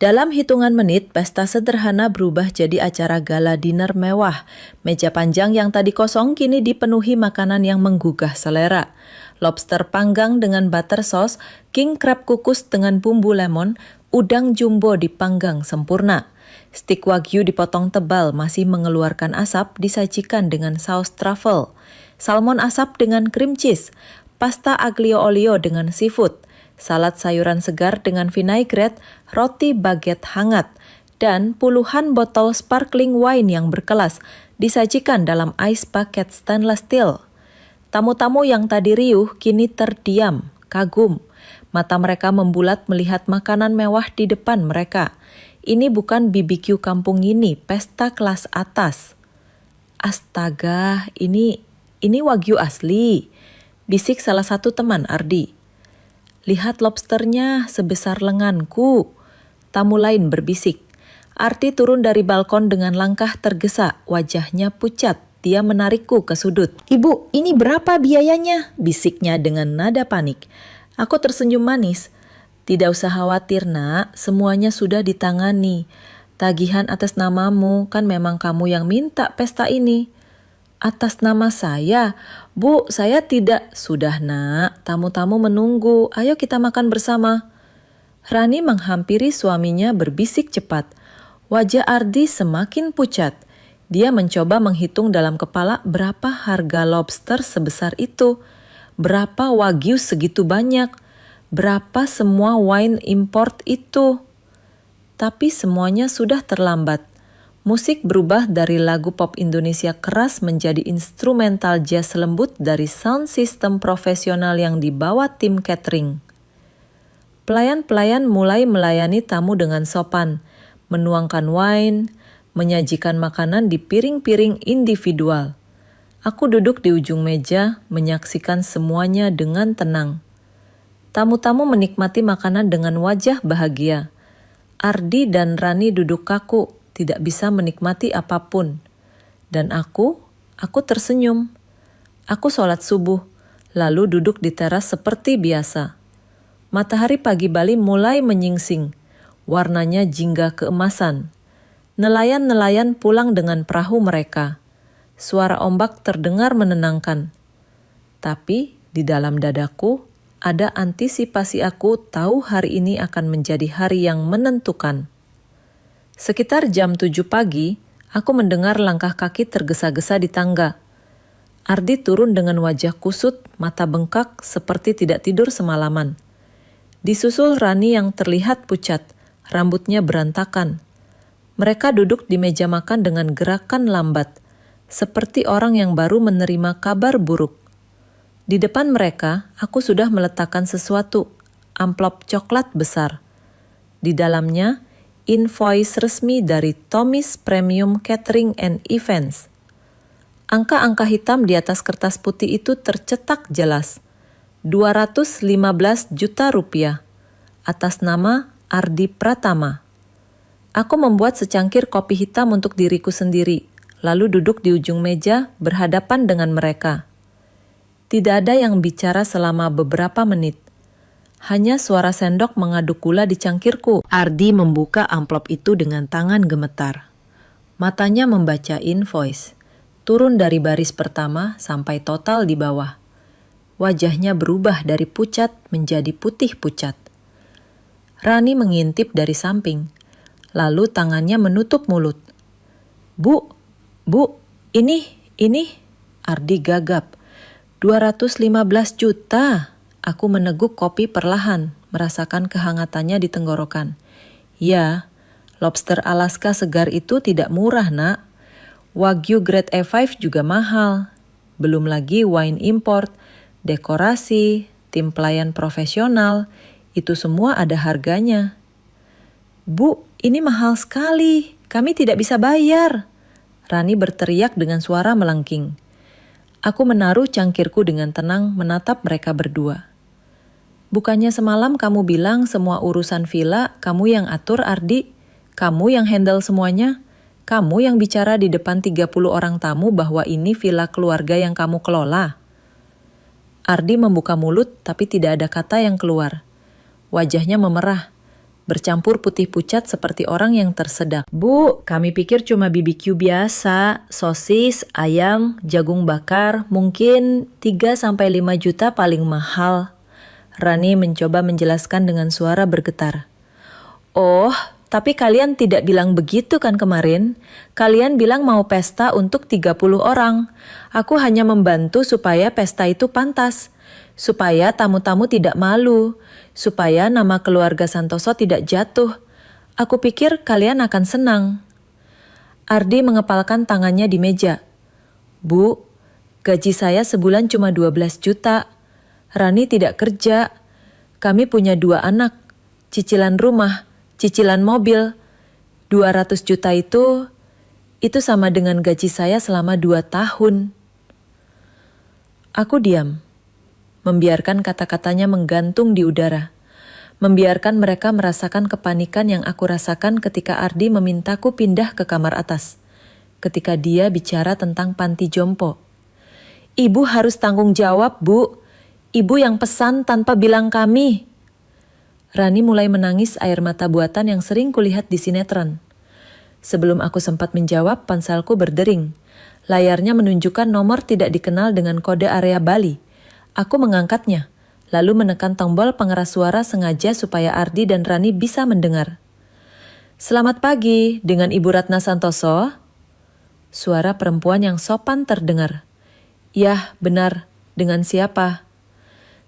Speaker 1: Dalam hitungan menit, pesta sederhana berubah jadi acara gala dinner mewah. Meja panjang yang tadi kosong kini dipenuhi makanan yang menggugah selera. Lobster panggang dengan butter sauce, king crab kukus dengan bumbu lemon, udang jumbo dipanggang sempurna. Stik wagyu dipotong tebal masih mengeluarkan asap disajikan dengan saus truffle. Salmon asap dengan cream cheese, pasta aglio olio dengan seafood, salad sayuran segar dengan vinaigrette, roti baguette hangat, dan puluhan botol sparkling wine yang berkelas disajikan dalam ice bucket stainless steel. Tamu-tamu yang tadi riuh kini terdiam, kagum. Mata mereka membulat melihat makanan mewah di depan mereka. Ini bukan BBQ kampung ini, pesta kelas atas. "Astaga, ini wagyu asli," bisik salah satu teman Ardi. "Lihat lobsternya sebesar lenganku," tamu lain berbisik. Ardi turun dari balkon dengan langkah tergesa, wajahnya pucat. Dia menarikku ke sudut. "Ibu, ini berapa biayanya?" bisiknya dengan nada panik. Aku tersenyum manis. "Tidak usah khawatir, Nak. Semuanya sudah ditangani. Tagihan atas namamu, kan memang kamu yang minta pesta ini." "Atas nama saya? Bu, saya tidak." "Sudah, Nak. Tamu-tamu menunggu. Ayo kita makan bersama." Rani menghampiri suaminya berbisik cepat. Wajah Ardi semakin pucat. Dia mencoba menghitung dalam kepala berapa harga lobster sebesar itu. Berapa wagyu segitu banyak? Berapa semua wine import itu? Tapi semuanya sudah terlambat. Musik berubah dari lagu pop Indonesia keras menjadi instrumental jazz lembut dari sound system profesional yang dibawa tim catering. Pelayan-pelayan mulai melayani tamu dengan sopan, menuangkan wine, menyajikan makanan di piring-piring individual. Aku duduk di ujung meja, menyaksikan semuanya dengan tenang. Tamu-tamu menikmati makanan dengan wajah bahagia. Ardi dan Rani duduk kaku, tidak bisa menikmati apapun. Dan aku tersenyum. Aku sholat subuh, lalu duduk di teras seperti biasa. Matahari pagi Bali mulai menyingsing, warnanya jingga keemasan. Nelayan-nelayan pulang dengan perahu mereka. Suara ombak terdengar menenangkan. Tapi di dalam dadaku ada antisipasi aku tahu hari ini akan menjadi hari yang menentukan. Sekitar jam 7 pagi, aku mendengar langkah kaki tergesa-gesa di tangga. Ardi turun dengan wajah kusut, mata bengkak seperti tidak tidur semalaman. Disusul Rani yang terlihat pucat, rambutnya berantakan. Mereka duduk di meja makan dengan gerakan lambat, seperti orang yang baru menerima kabar buruk. Di depan mereka, aku sudah meletakkan sesuatu, amplop coklat besar. Di dalamnya, invoice resmi dari Tommy's Premium Catering and Events. Angka-angka hitam di atas kertas putih itu tercetak jelas. 215 juta rupiah atas nama Ardi Pratama. Aku membuat secangkir kopi hitam untuk diriku sendiri, lalu duduk di ujung meja berhadapan dengan mereka. Tidak ada yang bicara selama beberapa menit. Hanya suara sendok mengaduk gula di cangkirku.
Speaker 2: Ardi membuka amplop itu dengan tangan gemetar. Matanya membaca invoice, turun dari baris pertama sampai total di bawah. Wajahnya berubah dari pucat menjadi putih pucat. Rani mengintip dari samping, lalu tangannya menutup mulut. Bu, ini, Ardi gagap. 215 juta. Aku meneguk kopi perlahan, merasakan kehangatannya di tenggorokan. Ya, lobster Alaska segar itu tidak murah, nak. Wagyu grade A5 juga mahal. Belum lagi wine import, dekorasi, tim pelayan profesional, itu semua ada harganya. Bu, ini mahal sekali. Kami tidak bisa bayar. Rani berteriak dengan suara melengking. Aku menaruh cangkirku dengan tenang menatap mereka berdua. Bukannya semalam kamu bilang semua urusan villa kamu yang atur, Ardi? Kamu yang handle semuanya? Kamu yang bicara di depan 30 orang tamu bahwa ini villa keluarga yang kamu kelola? Ardi membuka mulut tapi tidak ada kata yang keluar. Wajahnya memerah, bercampur putih pucat seperti orang yang tersedak. Bu, kami pikir cuma BBQ biasa, sosis, ayam, jagung bakar, mungkin 3-5 juta paling mahal. Rani mencoba menjelaskan dengan suara bergetar. Oh, tapi kalian tidak bilang begitu kan kemarin? Kalian bilang mau pesta untuk 30 orang. Aku hanya membantu supaya pesta itu pantas. Supaya tamu-tamu tidak malu. Supaya nama keluarga Santoso tidak jatuh. Aku pikir kalian akan senang. Ardi mengepalkan tangannya di meja. Bu, gaji saya sebulan cuma 12 juta. Rani tidak kerja. Kami punya 2 anak. Cicilan rumah, cicilan mobil. 200 juta itu sama dengan gaji saya selama 2 tahun. Aku diam. Membiarkan kata-katanya menggantung di udara. Membiarkan mereka merasakan kepanikan yang aku rasakan ketika Ardi memintaku pindah ke kamar atas. Ketika dia bicara tentang panti jompo. Ibu harus tanggung jawab, Bu. Ibu yang pesan tanpa bilang kami. Rani mulai menangis air mata buatan yang sering kulihat di sinetron. Sebelum aku sempat menjawab, ponselku berdering. Layarnya menunjukkan nomor tidak dikenal dengan kode area Bali. Aku mengangkatnya, lalu menekan tombol pengeras suara sengaja supaya Ardi dan Rani bisa mendengar. Selamat pagi, dengan Ibu Ratna Santoso? Suara perempuan yang sopan terdengar. Yah, benar. Dengan siapa?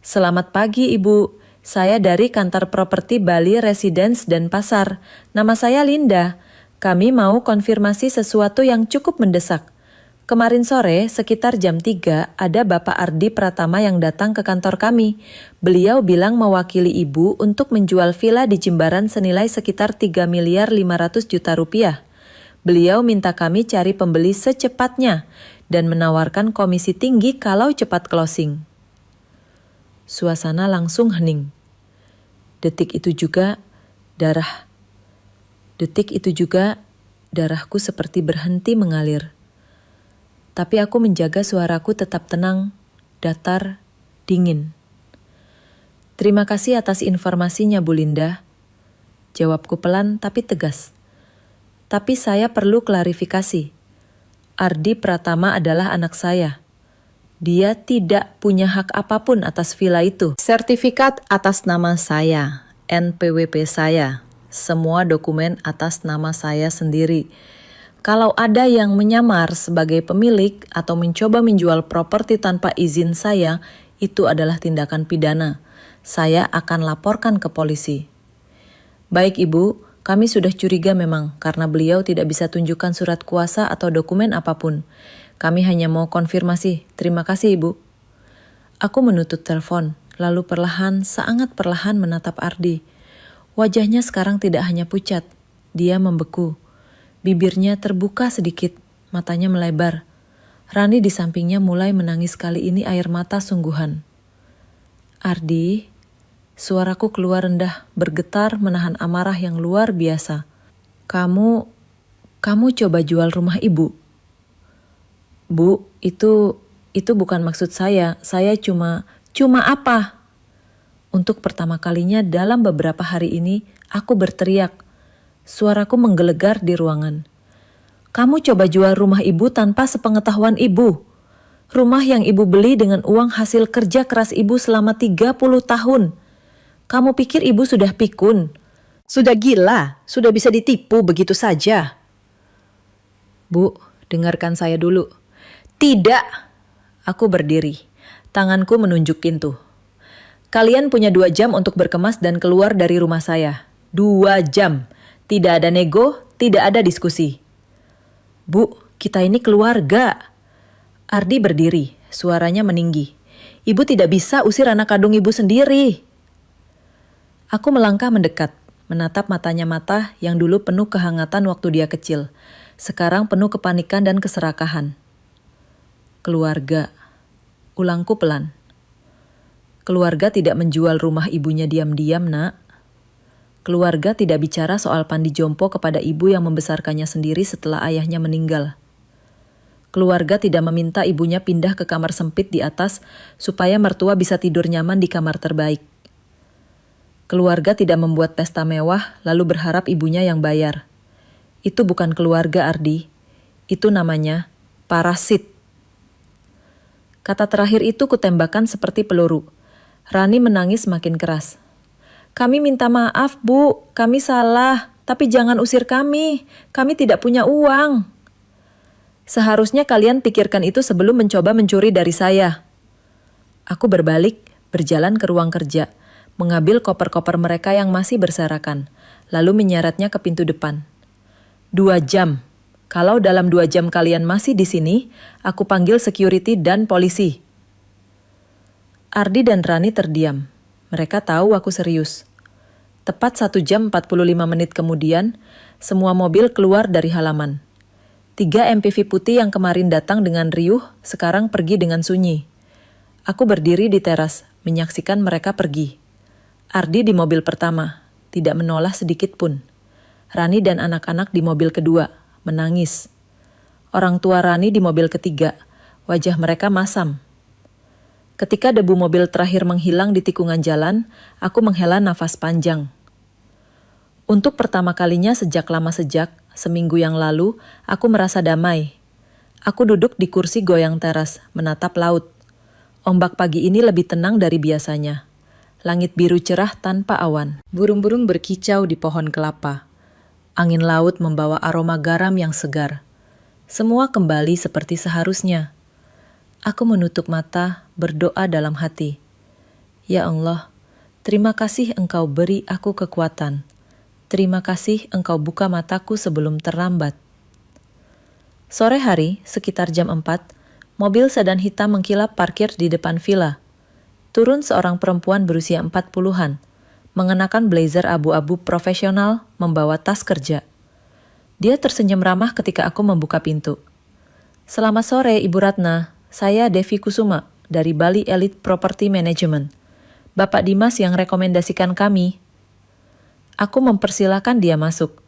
Speaker 2: Selamat pagi, Ibu. Saya dari kantor properti Bali Residence dan Pasar. Nama saya Linda. Kami mau konfirmasi sesuatu yang cukup mendesak. Kemarin sore, sekitar jam 3, ada Bapak Ardi Pratama yang datang ke kantor kami. Beliau bilang mewakili Ibu untuk menjual villa di Jimbaran senilai sekitar 3.500.000.000 rupiah. Beliau minta kami cari pembeli secepatnya dan menawarkan komisi tinggi kalau cepat closing. Suasana langsung hening. Detik itu juga darahku seperti berhenti mengalir.
Speaker 1: tapi aku menjaga suaraku tetap tenang, datar, dingin. Terima kasih atas informasinya, Bu Linda. Jawabku pelan tapi tegas. Tapi saya perlu klarifikasi. Ardi Pratama adalah anak saya. Dia tidak punya hak apapun atas villa itu.
Speaker 2: Sertifikat atas nama saya, NPWP saya, semua dokumen atas nama saya sendiri. Kalau ada yang menyamar sebagai pemilik atau mencoba menjual properti tanpa izin saya, itu adalah tindakan pidana. Saya akan laporkan ke polisi. Baik Ibu, kami sudah curiga memang karena beliau tidak bisa tunjukkan surat kuasa atau dokumen apapun. Kami hanya mau konfirmasi. Terima kasih Ibu. Aku menutup telepon, lalu perlahan, sangat perlahan menatap Ardi. Wajahnya sekarang tidak hanya pucat, dia membeku. Bibirnya terbuka sedikit, matanya melebar. Rani di sampingnya mulai menangis, kali ini air mata sungguhan. Ardi, suaraku keluar rendah, bergetar menahan amarah yang luar biasa. Kamu coba jual rumah Ibu. Bu, itu bukan maksud saya cuma apa? Untuk pertama kalinya dalam beberapa hari ini, aku berteriak. Suaraku menggelegar di ruangan. Kamu coba jual rumah Ibu tanpa sepengetahuan Ibu. Rumah yang Ibu beli dengan uang hasil kerja keras Ibu selama 30 tahun. Kamu pikir Ibu sudah pikun? Sudah gila, sudah bisa ditipu begitu saja.
Speaker 1: Bu, dengarkan saya dulu.
Speaker 2: Tidak.
Speaker 1: Aku berdiri. Tanganku menunjuk pintu. Kalian punya 2 jam untuk berkemas dan keluar dari rumah saya. 2 jam. Tidak ada nego, tidak ada diskusi. Bu, kita ini keluarga. Ardi berdiri, suaranya meninggi. Ibu tidak bisa usir anak kandung Ibu sendiri. Aku melangkah mendekat, menatap matanya mata yang dulu penuh kehangatan waktu dia kecil. Sekarang penuh kepanikan dan keserakahan. Keluarga. Ulangku pelan. Keluarga tidak menjual rumah ibunya diam-diam, Nak. Keluarga tidak bicara soal pandi jompo kepada ibu yang membesarkannya sendiri setelah ayahnya meninggal. Keluarga tidak meminta ibunya pindah ke kamar sempit di atas supaya mertua bisa tidur nyaman di kamar terbaik. Keluarga tidak membuat pesta mewah lalu berharap ibunya yang bayar. Itu bukan keluarga, Ardi. Itu namanya parasit. Kata terakhir itu kutembakkan seperti peluru. Rani menangis makin keras. Kami minta maaf, Bu. Kami salah. Tapi jangan usir kami. Kami tidak punya uang. Seharusnya kalian pikirkan itu sebelum mencoba mencuri dari saya. Aku berbalik, berjalan ke ruang kerja, mengambil koper-koper mereka yang masih berserakan, lalu menyeretnya ke pintu depan. 2 jam. Kalau dalam 2 jam kalian masih di sini, aku panggil security dan polisi. Ardi dan Rani terdiam. Mereka tahu aku serius. Tepat 1 jam 45 menit kemudian, semua mobil keluar dari halaman. 3 MPV putih yang kemarin datang dengan riuh, sekarang pergi dengan sunyi. Aku berdiri di teras, menyaksikan mereka pergi. Ardi di mobil pertama, tidak menoleh sedikit pun. Rani dan anak-anak di mobil kedua, menangis. Orang tua Rani di mobil ketiga, wajah mereka masam. Ketika debu mobil terakhir menghilang di tikungan jalan, aku menghela nafas panjang. Untuk pertama kalinya sejak lama seminggu yang lalu, aku merasa damai. Aku duduk di kursi goyang teras, menatap laut. Ombak pagi ini lebih tenang dari biasanya. Langit biru cerah tanpa awan. Burung-burung berkicau di pohon kelapa. Angin laut membawa aroma garam yang segar. Semua kembali seperti seharusnya. Aku menutup mata, berdoa dalam hati. Ya Allah, terima kasih Engkau beri aku kekuatan. Terima kasih Engkau buka mataku sebelum terlambat. Sore hari, sekitar jam 4, mobil sedan hitam mengkilap parkir di depan villa. Turun seorang perempuan berusia 40-an. Mengenakan blazer abu-abu profesional, membawa tas kerja. Dia tersenyum ramah ketika aku membuka pintu. Selamat sore, Ibu Ratna. Saya Devi Kusuma dari Bali Elite Property Management. Bapak Dimas yang rekomendasikan kami. Aku mempersilahkan dia masuk.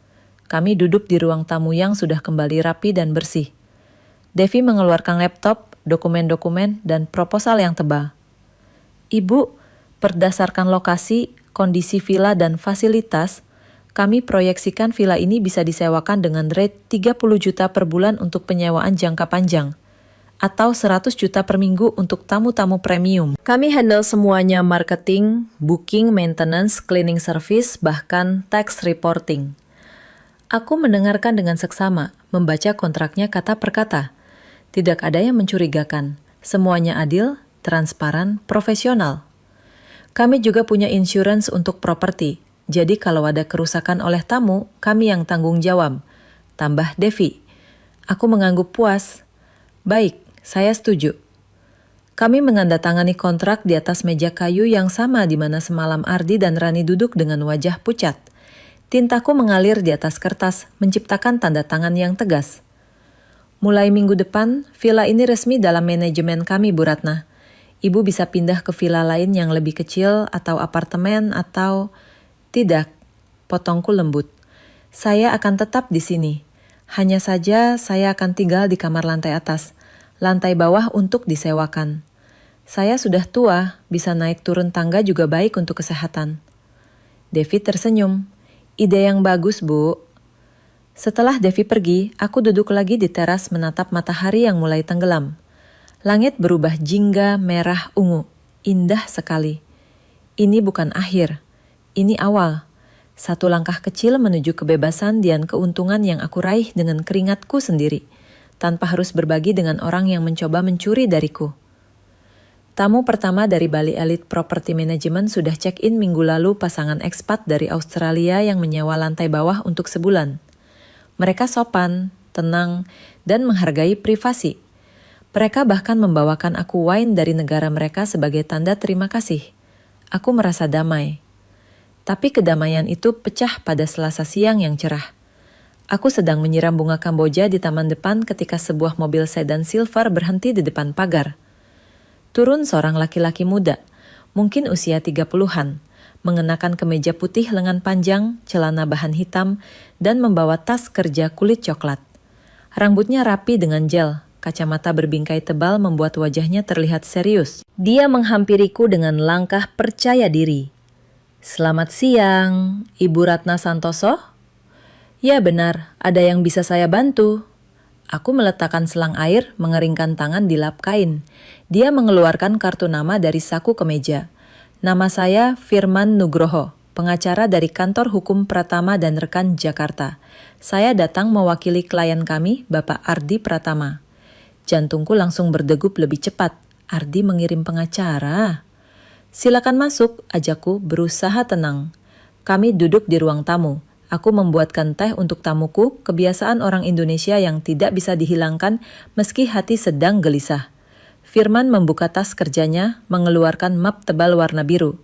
Speaker 1: Kami duduk di ruang tamu yang sudah kembali rapi dan bersih. Devi mengeluarkan laptop, dokumen-dokumen, dan proposal yang tebal. Ibu, berdasarkan lokasi, kondisi villa, dan fasilitas, kami proyeksikan villa ini bisa disewakan dengan rate 30 juta per bulan untuk penyewaan jangka panjang, atau 100 juta per minggu untuk tamu-tamu premium. Kami handle semuanya marketing, booking, maintenance, cleaning service, bahkan tax reporting. Aku mendengarkan dengan seksama, membaca kontraknya kata per kata. Tidak ada yang mencurigakan, semuanya adil, transparan, profesional. Kami juga punya insurance untuk properti, jadi kalau ada kerusakan oleh tamu, kami yang tanggung jawab. Tambah Devi. Aku mengangguk puas. Baik, saya setuju. Kami menandatangani kontrak di atas meja kayu yang sama di mana semalam Ardi dan Rani duduk dengan wajah pucat. Tintaku mengalir di atas kertas, menciptakan tanda tangan yang tegas. Mulai minggu depan, villa ini resmi dalam manajemen kami, Bu Ratna. Ibu bisa pindah ke villa lain yang lebih kecil atau apartemen atau... Tidak, potongku lembut. Saya akan tetap di sini. Hanya saja saya akan tinggal di kamar lantai atas. Lantai bawah untuk disewakan. Saya sudah tua, bisa naik turun tangga juga baik untuk kesehatan. Devi tersenyum. Ide yang bagus, Bu. Setelah Devi pergi, aku duduk lagi di teras menatap matahari yang mulai tenggelam. Langit berubah jingga, merah, ungu. Indah sekali. Ini bukan akhir. Ini awal. Satu langkah kecil menuju kebebasan dan keuntungan yang aku raih dengan keringatku sendiri, tanpa harus berbagi dengan orang yang mencoba mencuri dariku. Tamu pertama dari Bali Elite Property Management sudah check-in minggu lalu pasangan ekspat dari Australia yang menyewa lantai bawah untuk sebulan. Mereka sopan, tenang, dan menghargai privasi. Mereka bahkan membawakan aku wine dari negara mereka sebagai tanda terima kasih. Aku merasa damai. Tapi kedamaian itu pecah pada Selasa siang yang cerah. Aku sedang menyiram bunga Kamboja di taman depan ketika sebuah mobil sedan silver berhenti di depan pagar. Turun seorang laki-laki muda, mungkin usia 30-an, mengenakan kemeja putih lengan panjang, celana bahan hitam, dan membawa tas kerja kulit coklat. Rambutnya rapi dengan gel, kacamata berbingkai tebal membuat wajahnya terlihat serius. Dia menghampiriku dengan langkah percaya diri. Selamat siang, Ibu Ratna Santoso? Ya benar, ada yang bisa saya bantu. Aku meletakkan selang air, mengeringkan tangan di lap kain. Dia mengeluarkan kartu nama dari saku kemeja. Nama saya Firman Nugroho, pengacara dari Kantor Hukum Pratama dan Rekan Jakarta. Saya datang mewakili klien kami, Bapak Ardi Pratama. Jantungku langsung berdegup lebih cepat. Ardi mengirim pengacara. Silakan masuk, ajakku berusaha tenang. Kami duduk di ruang tamu. Aku membuatkan teh untuk tamuku, kebiasaan orang Indonesia yang tidak bisa dihilangkan meski hati sedang gelisah. Firman membuka tas kerjanya, mengeluarkan map tebal warna biru.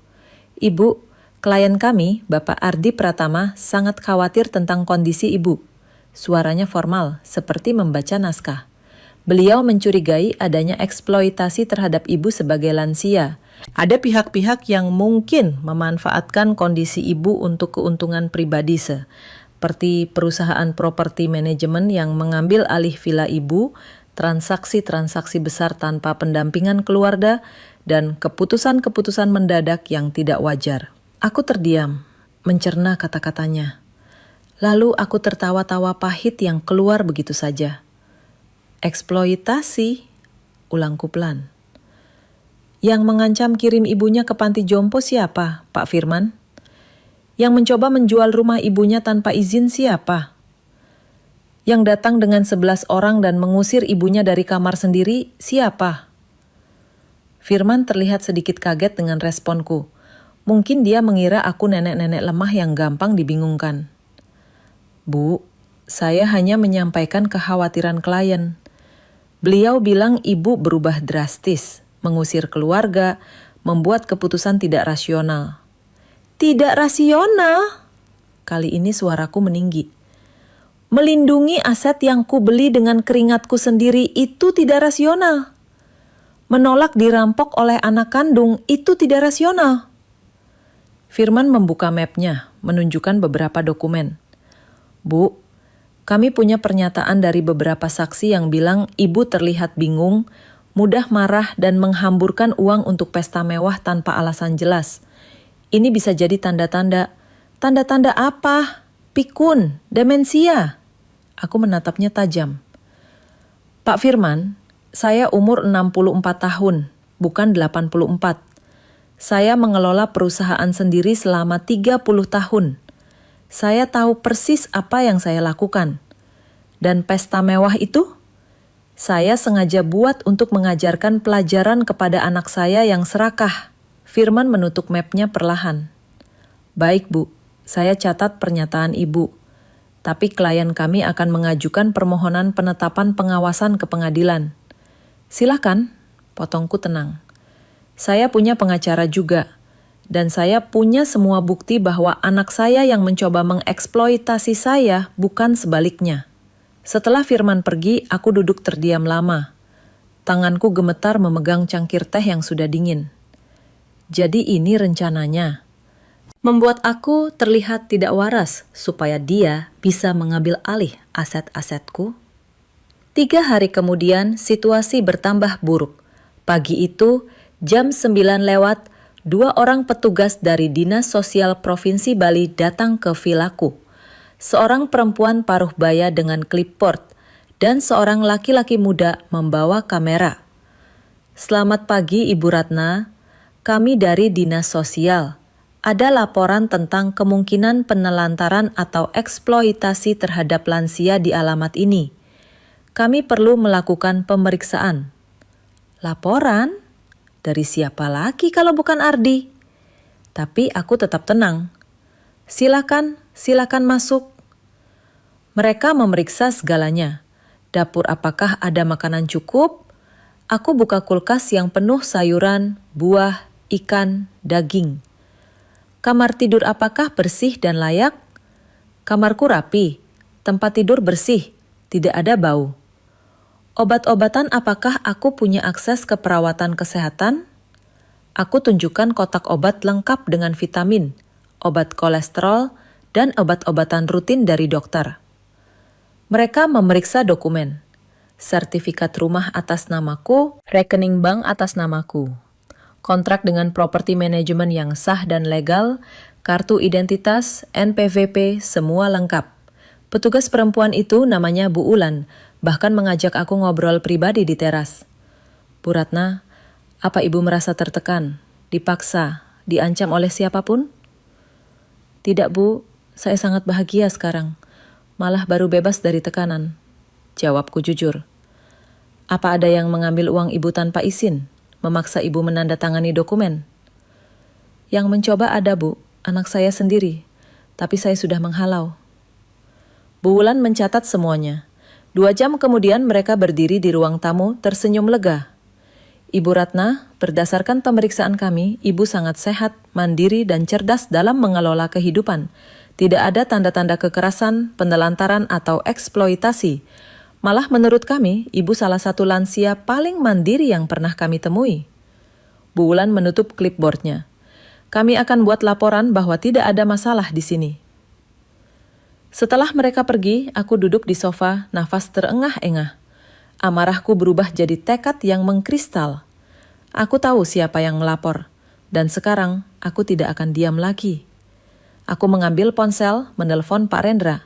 Speaker 1: Ibu, klien kami, Bapak Ardi Pratama, sangat khawatir tentang kondisi ibu. Suaranya formal, seperti membaca naskah. Beliau mencurigai adanya eksploitasi terhadap ibu sebagai lansia. Ada pihak-pihak yang mungkin memanfaatkan kondisi ibu untuk keuntungan pribadi seperti perusahaan properti manajemen yang mengambil alih villa ibu, transaksi-transaksi besar tanpa pendampingan keluarga, dan keputusan-keputusan mendadak yang tidak wajar. Aku terdiam, mencerna kata-katanya. Lalu aku tertawa-tawa pahit yang keluar begitu saja. Eksploitasi, ulangku pelan. Yang mengancam kirim ibunya ke panti jompo siapa, Pak Firman? Yang mencoba menjual rumah ibunya tanpa izin siapa? Yang datang dengan 11 orang dan mengusir ibunya dari kamar sendiri siapa? Firman terlihat sedikit kaget dengan responku. Mungkin dia mengira aku nenek-nenek lemah yang gampang dibingungkan. Bu, saya hanya menyampaikan kekhawatiran klien. Beliau bilang ibu berubah drastis, mengusir keluarga, membuat keputusan tidak rasional. Tidak rasional? Kali ini suaraku meninggi. Melindungi aset yang kubeli dengan keringatku sendiri itu tidak rasional. Menolak dirampok oleh anak kandung itu tidak rasional. Firman membuka mapnya, menunjukkan beberapa dokumen. Bu, Kami punya pernyataan dari beberapa saksi yang bilang ibu terlihat bingung, mudah marah dan menghamburkan uang untuk pesta mewah tanpa alasan jelas. Ini bisa jadi tanda-tanda. Tanda-tanda apa? Pikun, demensia. Aku menatapnya tajam. Pak Firman, saya umur 64 tahun, bukan 84. Saya mengelola perusahaan sendiri selama 30 tahun. Saya tahu persis apa yang saya lakukan. Dan pesta mewah itu, saya sengaja buat untuk mengajarkan pelajaran kepada anak saya yang serakah. Firman menutup mapnya perlahan. Baik Bu, saya catat pernyataan Ibu. Tapi klien kami akan mengajukan permohonan penetapan pengawasan ke pengadilan. Silakan, potongku tenang. Saya punya pengacara juga. Dan saya punya semua bukti bahwa anak saya yang mencoba mengeksploitasi saya, bukan sebaliknya. Setelah Firman pergi, aku duduk terdiam lama. Tanganku gemetar memegang cangkir teh yang sudah dingin. Jadi ini rencananya. Membuat aku terlihat tidak waras supaya dia bisa mengambil alih aset-asetku. 3 hari kemudian, situasi bertambah buruk. Pagi itu, jam 9 lewat, 2 orang petugas dari Dinas Sosial Provinsi Bali datang ke vilaku. Seorang perempuan paruh baya dengan clipboard dan seorang laki-laki muda membawa kamera. Selamat pagi Ibu Ratna, kami dari Dinas Sosial. Ada laporan tentang kemungkinan penelantaran atau eksploitasi terhadap lansia di alamat ini. Kami perlu melakukan pemeriksaan. Laporan? Dari siapa lagi kalau bukan Ardi? Tapi aku tetap tenang. Silakan masuk. Mereka memeriksa segalanya. Dapur apakah ada makanan cukup? Aku buka kulkas yang penuh sayuran, buah, ikan, daging. Kamar tidur apakah bersih dan layak? Kamarku rapi, tempat tidur bersih, tidak ada bau. Obat-obatan apakah aku punya akses ke perawatan kesehatan? Aku tunjukkan kotak obat lengkap dengan vitamin, obat kolesterol, dan obat-obatan rutin dari dokter. Mereka memeriksa dokumen, sertifikat rumah atas namaku, rekening bank atas namaku, kontrak dengan properti manajemen yang sah dan legal, kartu identitas, NPWP, semua lengkap. Petugas perempuan itu namanya Bu Ulan, bahkan mengajak aku ngobrol pribadi di teras. Bu Ratna, apa Ibu merasa tertekan, dipaksa, diancam oleh siapapun? Tidak Bu, saya sangat bahagia sekarang. Malah baru bebas dari tekanan. Jawabku jujur. Apa ada yang mengambil uang Ibu tanpa izin, memaksa Ibu menandatangani dokumen? Yang mencoba ada Bu, anak saya sendiri, tapi saya sudah menghalau. Bu Wulan mencatat semuanya. 2 jam kemudian mereka berdiri di ruang tamu tersenyum lega. Ibu Ratna, berdasarkan pemeriksaan kami, Ibu sangat sehat, mandiri, dan cerdas dalam mengelola kehidupan. Tidak ada tanda-tanda kekerasan, penelantaran, atau eksploitasi. Malah menurut kami, Ibu salah satu lansia paling mandiri yang pernah kami temui. Bu Wulan menutup clipboardnya. Kami akan buat laporan bahwa tidak ada masalah di sini. Setelah mereka pergi, aku duduk di sofa, nafas terengah-engah. Amarahku berubah jadi tekad yang mengkristal. Aku tahu siapa yang melapor, dan sekarang aku tidak akan diam lagi. Aku mengambil ponsel, menelpon Pak Rendra.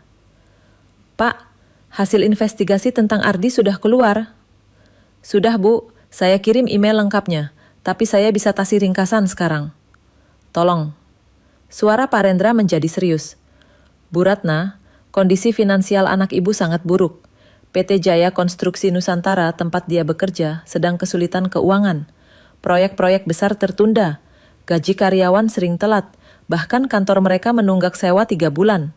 Speaker 1: Pak, hasil investigasi tentang Ardi sudah keluar. Sudah Bu, saya kirim email lengkapnya, tapi saya bisa kasih ringkasan sekarang. Tolong. Suara Pak Rendra menjadi serius. Bu Ratna, kondisi finansial anak Ibu sangat buruk. PT Jaya Konstruksi Nusantara tempat dia bekerja sedang kesulitan keuangan. Proyek-proyek besar tertunda. Gaji karyawan sering telat. Bahkan kantor mereka menunggak sewa 3 bulan.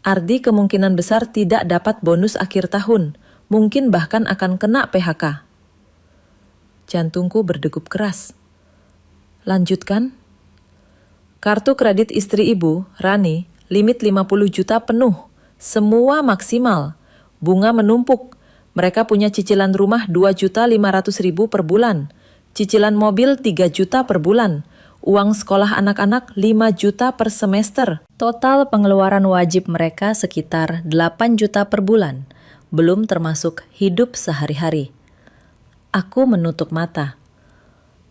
Speaker 1: Ardi kemungkinan besar tidak dapat bonus akhir tahun. Mungkin bahkan akan kena PHK. Jantungku berdegup keras. Lanjutkan. Kartu kredit istri Ibu, Rani, limit 50 juta penuh. Semua maksimal. Bunga menumpuk. Mereka punya cicilan rumah 2.500.000 per bulan. Cicilan mobil 3 juta per bulan. Uang sekolah anak-anak 5 juta per semester. Total pengeluaran wajib mereka sekitar 8 juta per bulan, belum termasuk hidup sehari-hari. Aku menutup mata.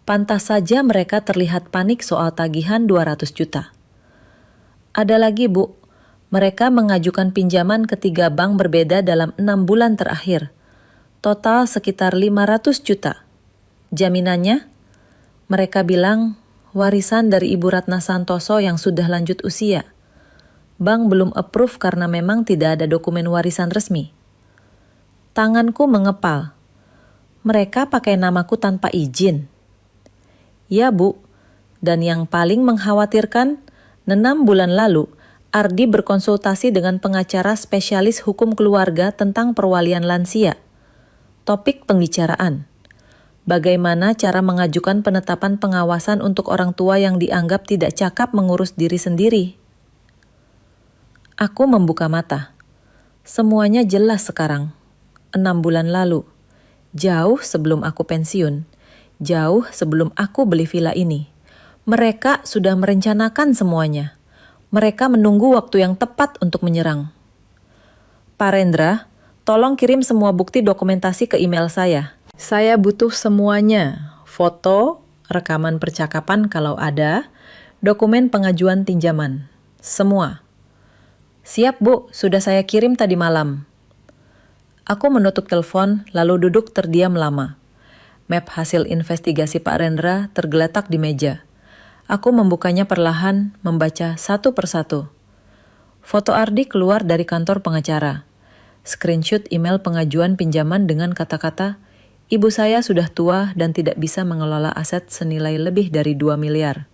Speaker 1: Pantas saja mereka terlihat panik soal tagihan 200 juta. Ada lagi, Bu. Mereka mengajukan pinjaman ke 3 bank berbeda dalam 6 bulan terakhir. Total sekitar 500 juta. Jaminannya? Mereka bilang warisan dari Ibu Ratna Santoso yang sudah lanjut usia. Bank belum approve karena memang tidak ada dokumen warisan resmi. Tanganku mengepal. Mereka pakai namaku tanpa izin. Ya, Bu. Dan yang paling mengkhawatirkan, 6 bulan lalu, Ardi berkonsultasi dengan pengacara spesialis hukum keluarga tentang perwalian lansia. Topik pembicaraan: bagaimana cara mengajukan penetapan pengawasan untuk orang tua yang dianggap tidak cakap mengurus diri sendiri. Aku membuka mata. Semuanya jelas sekarang. 6 bulan lalu. Jauh sebelum aku pensiun. Jauh sebelum aku beli villa ini. Mereka sudah merencanakan semuanya. Mereka menunggu waktu yang tepat untuk menyerang. Pak Rendra, tolong kirim semua bukti dokumentasi ke email saya. Saya butuh semuanya. Foto, rekaman percakapan kalau ada, dokumen pengajuan pinjaman. Semua. Siap, Bu. Sudah saya kirim tadi malam. Aku menutup telepon lalu duduk terdiam lama. Map hasil investigasi Pak Rendra tergeletak di meja. Aku membukanya perlahan, membaca satu persatu. Foto Ardi keluar dari kantor pengacara. Screenshot email pengajuan pinjaman dengan kata-kata, "Ibu saya sudah tua dan tidak bisa mengelola aset senilai lebih dari 2 miliar.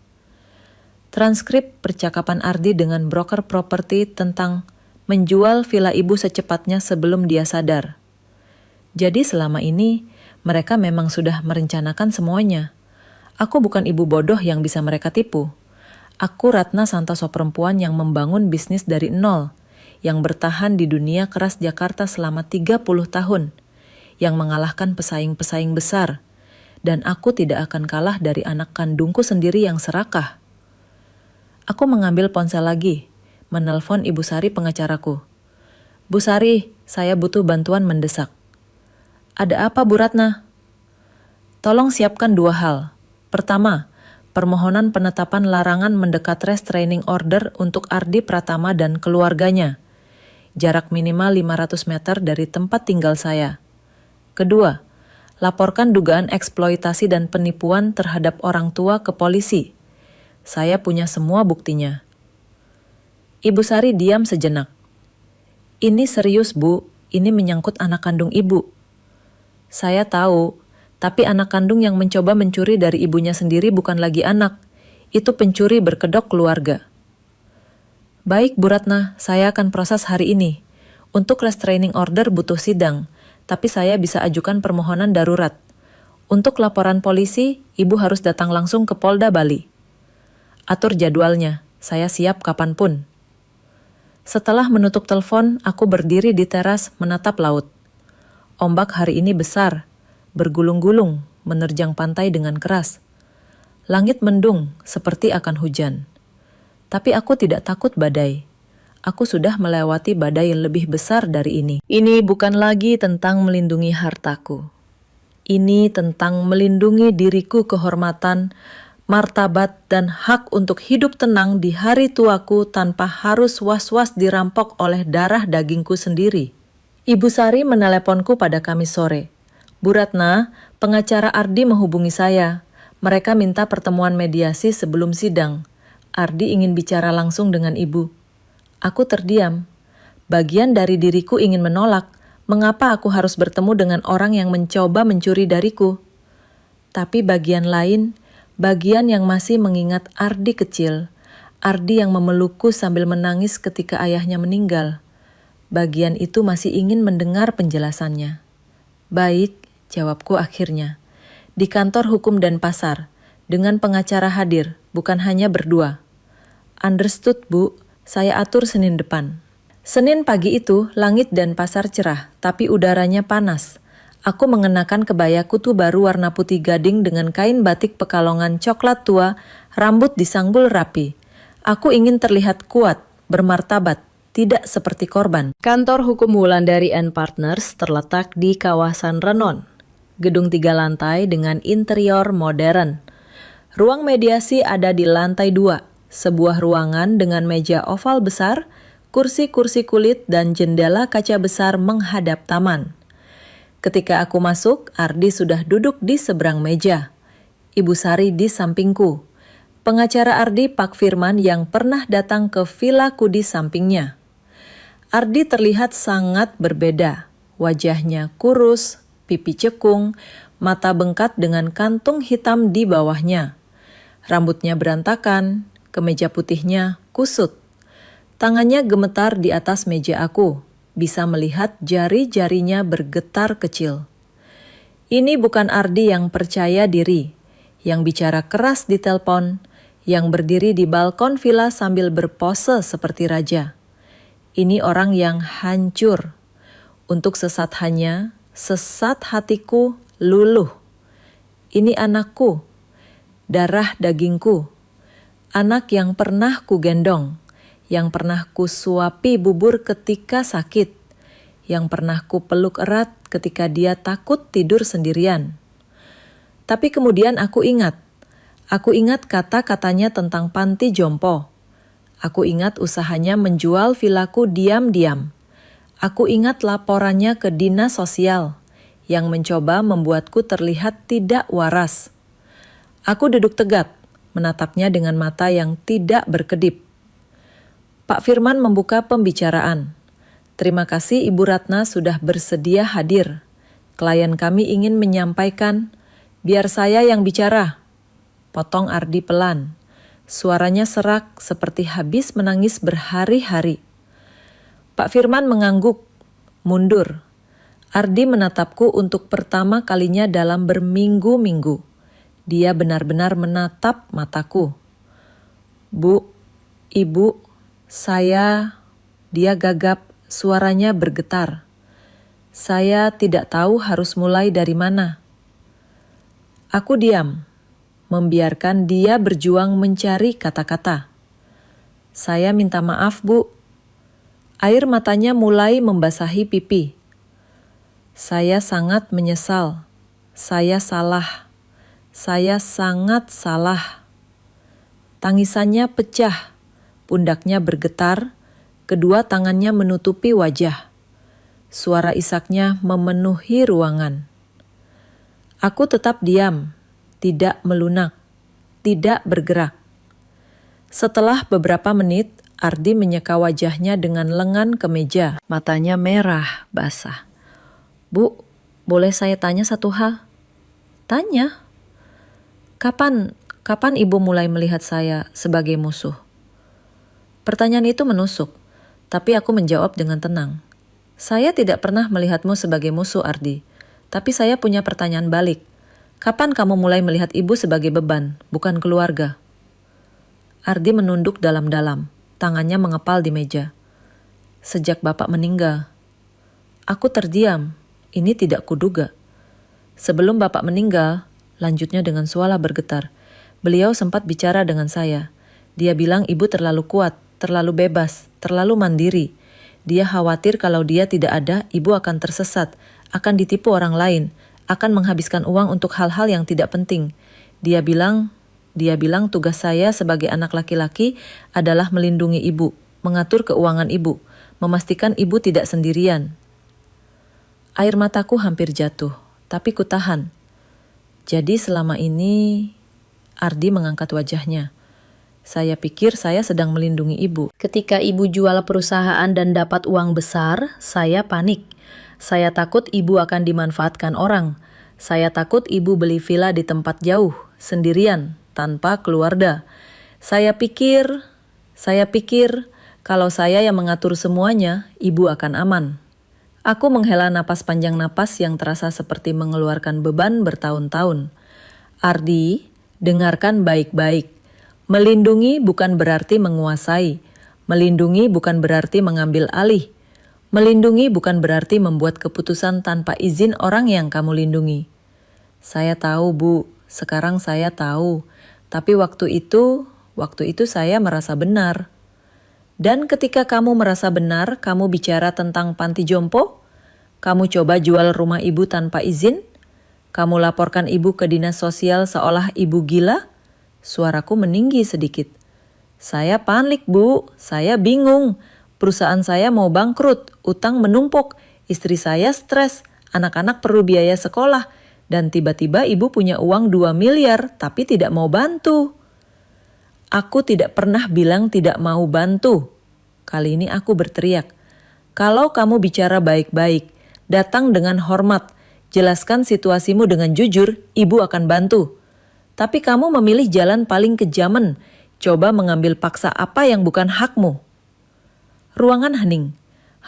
Speaker 1: Transkrip percakapan Ardi dengan broker properti tentang menjual villa ibu secepatnya sebelum dia sadar. Jadi selama ini, mereka memang sudah merencanakan semuanya. Aku bukan ibu bodoh yang bisa mereka tipu. Aku Ratna Santoso perempuan yang membangun bisnis dari nol, yang bertahan di dunia keras Jakarta selama 30 tahun, yang mengalahkan pesaing-pesaing besar, dan aku tidak akan kalah dari anak kandungku sendiri yang serakah. Aku mengambil ponsel lagi, menelpon Ibu Sari pengacaraku. Bu Sari, saya butuh bantuan mendesak. Ada apa, Bu Ratna? Tolong siapkan 2 hal. Pertama, permohonan penetapan larangan mendekat restraining order untuk Ardi Pratama dan keluarganya. Jarak minimal 500 meter dari tempat tinggal saya. Kedua, laporkan dugaan eksploitasi dan penipuan terhadap orang tua ke polisi. Saya punya semua buktinya. Ibu Sari diam sejenak. Ini serius, Bu. Ini menyangkut anak kandung Ibu. Saya tahu, tapi anak kandung yang mencoba mencuri dari ibunya sendiri bukan lagi anak. Itu pencuri berkedok keluarga. Baik, Bu Ratna, saya akan proses hari ini. Untuk restraining order butuh sidang, tapi saya bisa ajukan permohonan darurat. Untuk laporan polisi, Ibu harus datang langsung ke Polda Bali. Atur jadwalnya, saya siap kapanpun. Setelah menutup telepon, aku berdiri di teras menatap laut. Ombak hari ini besar, bergulung-gulung, menerjang pantai dengan keras. Langit mendung, seperti akan hujan. Tapi aku tidak takut badai. Aku sudah melewati badai yang lebih besar dari ini. Ini bukan lagi tentang melindungi hartaku. Ini tentang melindungi diriku kehormatan, martabat, dan hak untuk hidup tenang di hari tuaku tanpa harus was-was dirampok oleh darah dagingku sendiri. Ibu Sari meneleponku pada Kamis sore. Bu Ratna, pengacara Ardi menghubungi saya. Mereka minta pertemuan mediasi sebelum sidang. Ardi ingin bicara langsung dengan ibu. Aku terdiam. Bagian dari diriku ingin menolak. Mengapa aku harus bertemu dengan orang yang mencoba mencuri dariku? Tapi bagian lain, bagian yang masih mengingat Ardi kecil, Ardi yang memelukku sambil menangis ketika ayahnya meninggal. Bagian itu masih ingin mendengar penjelasannya. Baik, jawabku akhirnya. Di kantor hukum dan pasar, dengan pengacara hadir, bukan hanya berdua. Understood, Bu, saya atur Senin depan. Senin pagi itu, langit dan pasar cerah, tapi udaranya panas. Aku mengenakan kebaya kutu baru warna putih gading dengan kain batik Pekalongan coklat tua Rambut disanggul rapi. Aku ingin terlihat kuat, bermartabat, tidak seperti korban. Kantor hukum Wulandari and Partners terletak di kawasan Renon. Gedung 3 lantai dengan interior modern. Ruang mediasi ada di lantai 2, sebuah ruangan dengan meja oval besar, kursi-kursi kulit dan jendela kaca besar menghadap taman. Ketika aku masuk, Ardi sudah duduk di seberang meja. Ibu Sari di sampingku. Pengacara Ardi, Pak Firman, yang pernah datang ke vilaku di sampingnya. Ardi terlihat sangat berbeda. Wajahnya kurus, pipi cekung, mata bengkat dengan kantung hitam di bawahnya. Rambutnya berantakan, kemeja putihnya kusut. Tangannya gemetar di atas meja aku. Bisa melihat jari-jarinya bergetar kecil. Ini bukan Ardi yang percaya diri, yang bicara keras di telepon, yang berdiri di balkon villa sambil berpose seperti raja. Ini orang yang hancur. Untuk sesat hanya, sesat hatiku luluh. Ini anakku, darah dagingku, anak yang pernah ku gendong, yang pernah ku suapi bubur ketika sakit, yang pernah ku peluk erat ketika dia takut tidur sendirian. Tapi kemudian aku ingat kata-katanya tentang panti jompo. Aku ingat usahanya menjual vilaku diam-diam. Aku ingat laporannya ke dinas sosial yang mencoba membuatku terlihat tidak waras. Aku duduk tegak, menatapnya dengan mata yang tidak berkedip. Pak Firman membuka pembicaraan. Terima kasih Ibu Ratna sudah bersedia hadir. Klien kami ingin menyampaikan, biar saya yang bicara. Potong Ardi pelan. Suaranya serak seperti habis menangis berhari-hari. Pak Firman mengangguk, mundur. Ardi menatapku untuk pertama kalinya dalam berminggu-minggu. Dia benar-benar menatap mataku. Bu, Ibu, dia gagap, suaranya bergetar. Saya tidak tahu harus mulai dari mana. Aku diam, membiarkan dia berjuang mencari kata-kata. Saya minta maaf, Bu. Air matanya mulai membasahi pipi. Saya sangat menyesal. Saya salah. Saya sangat salah. Tangisannya pecah. Pundaknya bergetar, kedua tangannya menutupi wajah. Suara isaknya memenuhi ruangan. Aku tetap diam, tidak melunak, tidak bergerak. Setelah beberapa menit, Ardi menyeka wajahnya dengan lengan ke meja. Matanya merah, basah. Bu, boleh saya tanya satu hal? Tanya. Kapan Ibu mulai melihat saya sebagai musuh? Pertanyaan itu menusuk, tapi aku menjawab dengan tenang. Saya tidak pernah melihatmu sebagai musuh, Ardi. Tapi saya punya pertanyaan balik. Kapan kamu mulai melihat Ibu sebagai beban, bukan keluarga? Ardi menunduk dalam-dalam, tangannya mengepal di meja. Sejak Bapak meninggal. Aku terdiam, ini tidak kuduga. Sebelum Bapak meninggal, lanjutnya dengan suara bergetar, beliau sempat bicara dengan saya. Dia bilang Ibu terlalu kuat, terlalu bebas, terlalu mandiri. Dia khawatir kalau dia tidak ada, Ibu akan tersesat, akan ditipu orang lain, akan menghabiskan uang untuk hal-hal yang tidak penting. Dia bilang tugas saya sebagai anak laki-laki adalah melindungi Ibu, mengatur keuangan Ibu, memastikan Ibu tidak sendirian. Air mataku hampir jatuh, tapi kutahan. Jadi selama ini, Ardi mengangkat wajahnya. Saya pikir saya sedang melindungi Ibu. Ketika Ibu jual perusahaan dan dapat uang besar, saya panik. Saya takut Ibu akan dimanfaatkan orang. Saya takut Ibu beli villa di tempat jauh, sendirian, tanpa keluarga. Saya pikir kalau saya yang mengatur semuanya, Ibu akan aman. Aku menghela napas panjang, napas yang terasa seperti mengeluarkan beban bertahun-tahun. Ardi, dengarkan baik-baik. Melindungi bukan berarti menguasai. Melindungi bukan berarti mengambil alih. Melindungi bukan berarti membuat keputusan tanpa izin orang yang kamu lindungi. Saya tahu, Bu. Sekarang saya tahu. Tapi waktu itu saya merasa benar. Dan ketika kamu merasa benar, kamu bicara tentang panti jompo, kamu coba jual rumah ibu tanpa izin, kamu laporkan ibu ke dinas sosial seolah ibu gila, suaraku meninggi sedikit. Saya panik, Bu. Saya bingung. Perusahaan saya mau bangkrut, utang menumpuk, istri saya stres, anak-anak perlu biaya sekolah, dan tiba-tiba ibu punya uang 2 miliar tapi tidak mau bantu. Aku tidak pernah bilang tidak mau bantu. Kali ini aku berteriak. Kalau kamu bicara baik-baik, datang dengan hormat, jelaskan situasimu dengan jujur, ibu akan bantu. Tapi kamu memilih jalan paling kejaman, coba mengambil paksa apa yang bukan hakmu. Ruangan hening,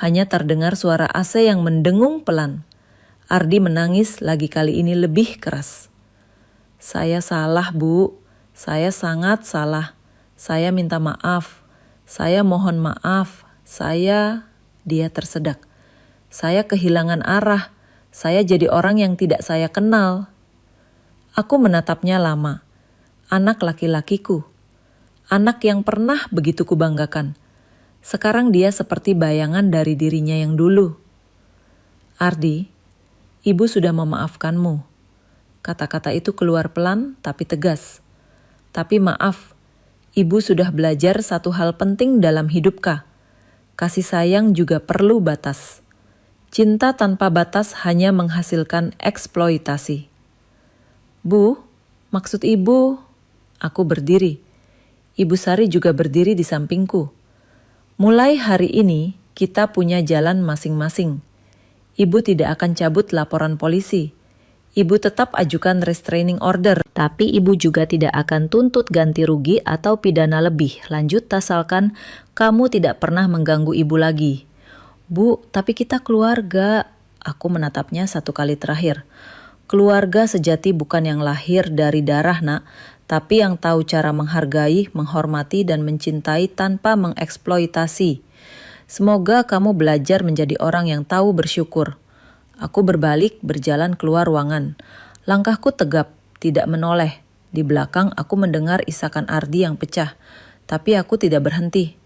Speaker 1: hanya terdengar suara AC yang mendengung pelan. Ardi menangis lagi kali ini lebih keras. Saya salah, Bu. Saya sangat salah. Saya minta maaf. Saya mohon maaf. Dia tersedak. Saya kehilangan arah. Saya jadi orang yang tidak saya kenal. Aku menatapnya lama. Anak laki-lakiku. Anak yang pernah begitu kubanggakan. Sekarang dia seperti bayangan dari dirinya yang dulu. Ardi, ibu sudah memaafkanmu. Kata-kata itu keluar pelan tapi tegas. Tapi maaf, ibu sudah belajar satu hal penting dalam hidup Kak. Kasih sayang juga perlu batas. Cinta tanpa batas hanya menghasilkan eksploitasi. Bu, maksud ibu? Aku berdiri. Ibu Sari juga berdiri di sampingku. Mulai hari ini, kita punya jalan masing-masing. Ibu tidak akan cabut laporan polisi. Ibu tetap ajukan restraining order. Tapi ibu juga tidak akan tuntut ganti rugi atau pidana lebih. Lanjut asalkan kamu tidak pernah mengganggu ibu lagi. Bu, tapi kita keluarga. Aku menatapnya satu kali terakhir. Keluarga sejati bukan yang lahir dari darah, Nak. Tapi yang tahu cara menghargai, menghormati, dan mencintai tanpa mengeksploitasi. Semoga kamu belajar menjadi orang yang tahu bersyukur. Aku berbalik, berjalan keluar ruangan. Langkahku tegap, tidak menoleh. Di belakang aku mendengar isakan Ardi yang pecah. Tapi aku tidak berhenti.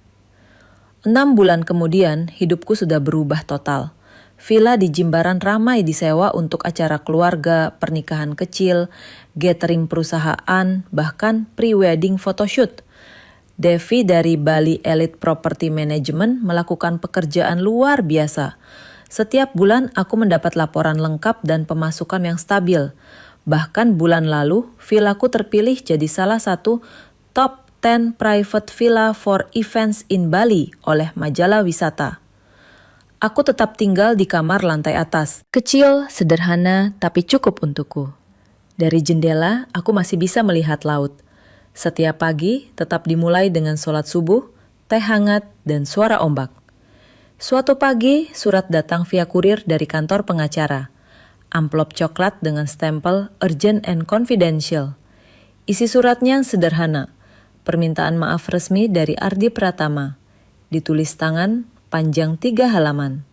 Speaker 1: 6 bulan kemudian, hidupku sudah berubah total. Villa di Jimbaran ramai disewa untuk acara keluarga, pernikahan kecil, gathering perusahaan, bahkan pre-wedding photoshoot. Devi dari Bali Elite Property Management melakukan pekerjaan luar biasa. Setiap bulan aku mendapat laporan lengkap dan pemasukan yang stabil. Bahkan bulan lalu, villaku terpilih jadi salah satu top 10 private villa for events in Bali oleh majalah wisata. Aku tetap tinggal di kamar lantai atas. Kecil, sederhana, tapi cukup untukku. Dari jendela, aku masih bisa melihat laut. Setiap pagi tetap dimulai dengan sholat subuh, teh hangat, dan suara ombak. Suatu pagi, surat datang via kurir dari kantor pengacara. Amplop coklat dengan stempel urgent and confidential. Isi suratnya sederhana. Permintaan maaf resmi dari Ardi Pratama. Ditulis tangan, panjang 3 halaman.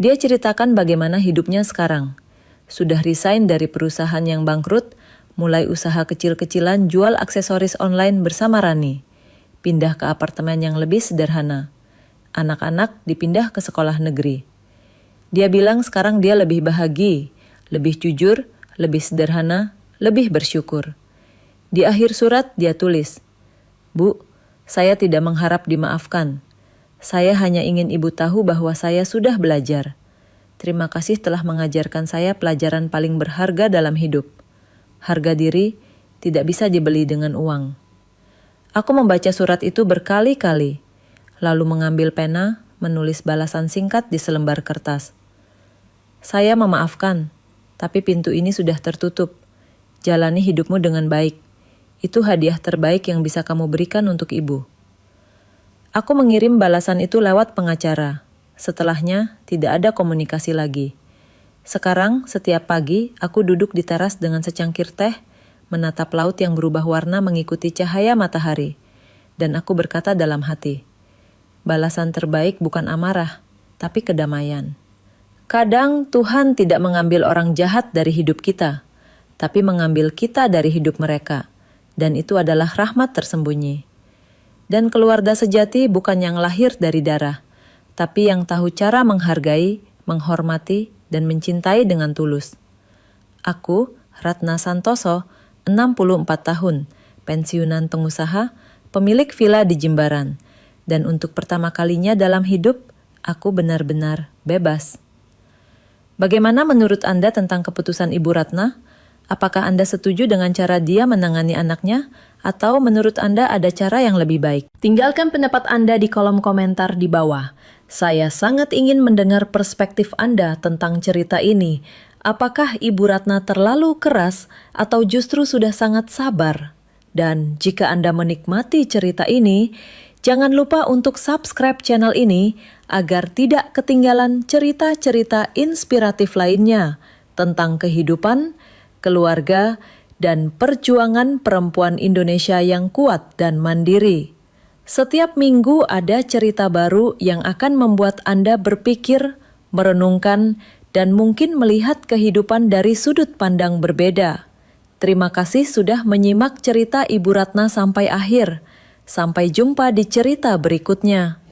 Speaker 1: Dia ceritakan bagaimana hidupnya sekarang. Sudah resign dari perusahaan yang bangkrut, mulai usaha kecil-kecilan jual aksesoris online bersama Rani. Pindah ke apartemen yang lebih sederhana. Anak-anak dipindah ke sekolah negeri. Dia bilang sekarang dia lebih bahagia, lebih jujur, lebih sederhana, lebih bersyukur. Di akhir surat dia tulis, Bu, saya tidak mengharap dimaafkan. Saya hanya ingin ibu tahu bahwa saya sudah belajar. Terima kasih telah mengajarkan saya pelajaran paling berharga dalam hidup. Harga diri tidak bisa dibeli dengan uang. Aku membaca surat itu berkali-kali, lalu mengambil pena, menulis balasan singkat di selembar kertas. Saya memaafkan, tapi pintu ini sudah tertutup. Jalani hidupmu dengan baik. Itu hadiah terbaik yang bisa kamu berikan untuk ibu. Aku mengirim balasan itu lewat pengacara. Setelahnya, tidak ada komunikasi lagi. Sekarang, setiap pagi, aku duduk di teras dengan secangkir teh, menatap laut yang berubah warna mengikuti cahaya matahari. Dan aku berkata dalam hati, balasan terbaik bukan amarah, tapi kedamaian. Kadang Tuhan tidak mengambil orang jahat dari hidup kita, tapi mengambil kita dari hidup mereka. dan itu adalah rahmat tersembunyi. Dan keluarga sejati bukan yang lahir dari darah, tapi yang tahu cara menghargai, menghormati, dan mencintai dengan tulus. Aku, Ratna Santoso, 64 tahun, pensiunan pengusaha, pemilik villa di Jimbaran. Dan untuk pertama kalinya dalam hidup, aku benar-benar bebas. Bagaimana menurut Anda tentang keputusan Ibu Ratna? Apakah Anda setuju dengan cara dia menangani anaknya? Atau menurut Anda ada cara yang lebih baik?
Speaker 2: Tinggalkan pendapat Anda di kolom komentar di bawah. Saya sangat ingin mendengar perspektif Anda tentang cerita ini. Apakah Ibu Ratna terlalu keras atau justru sudah sangat sabar? Dan jika Anda menikmati cerita ini, jangan lupa untuk subscribe channel ini agar tidak ketinggalan cerita-cerita inspiratif lainnya tentang kehidupan, keluarga, dan perjuangan perempuan Indonesia yang kuat dan mandiri. Setiap minggu ada cerita baru yang akan membuat Anda berpikir, merenungkan, dan mungkin melihat kehidupan dari sudut pandang berbeda. Terima kasih sudah menyimak cerita Ibu Ratna sampai akhir. Sampai jumpa di cerita berikutnya.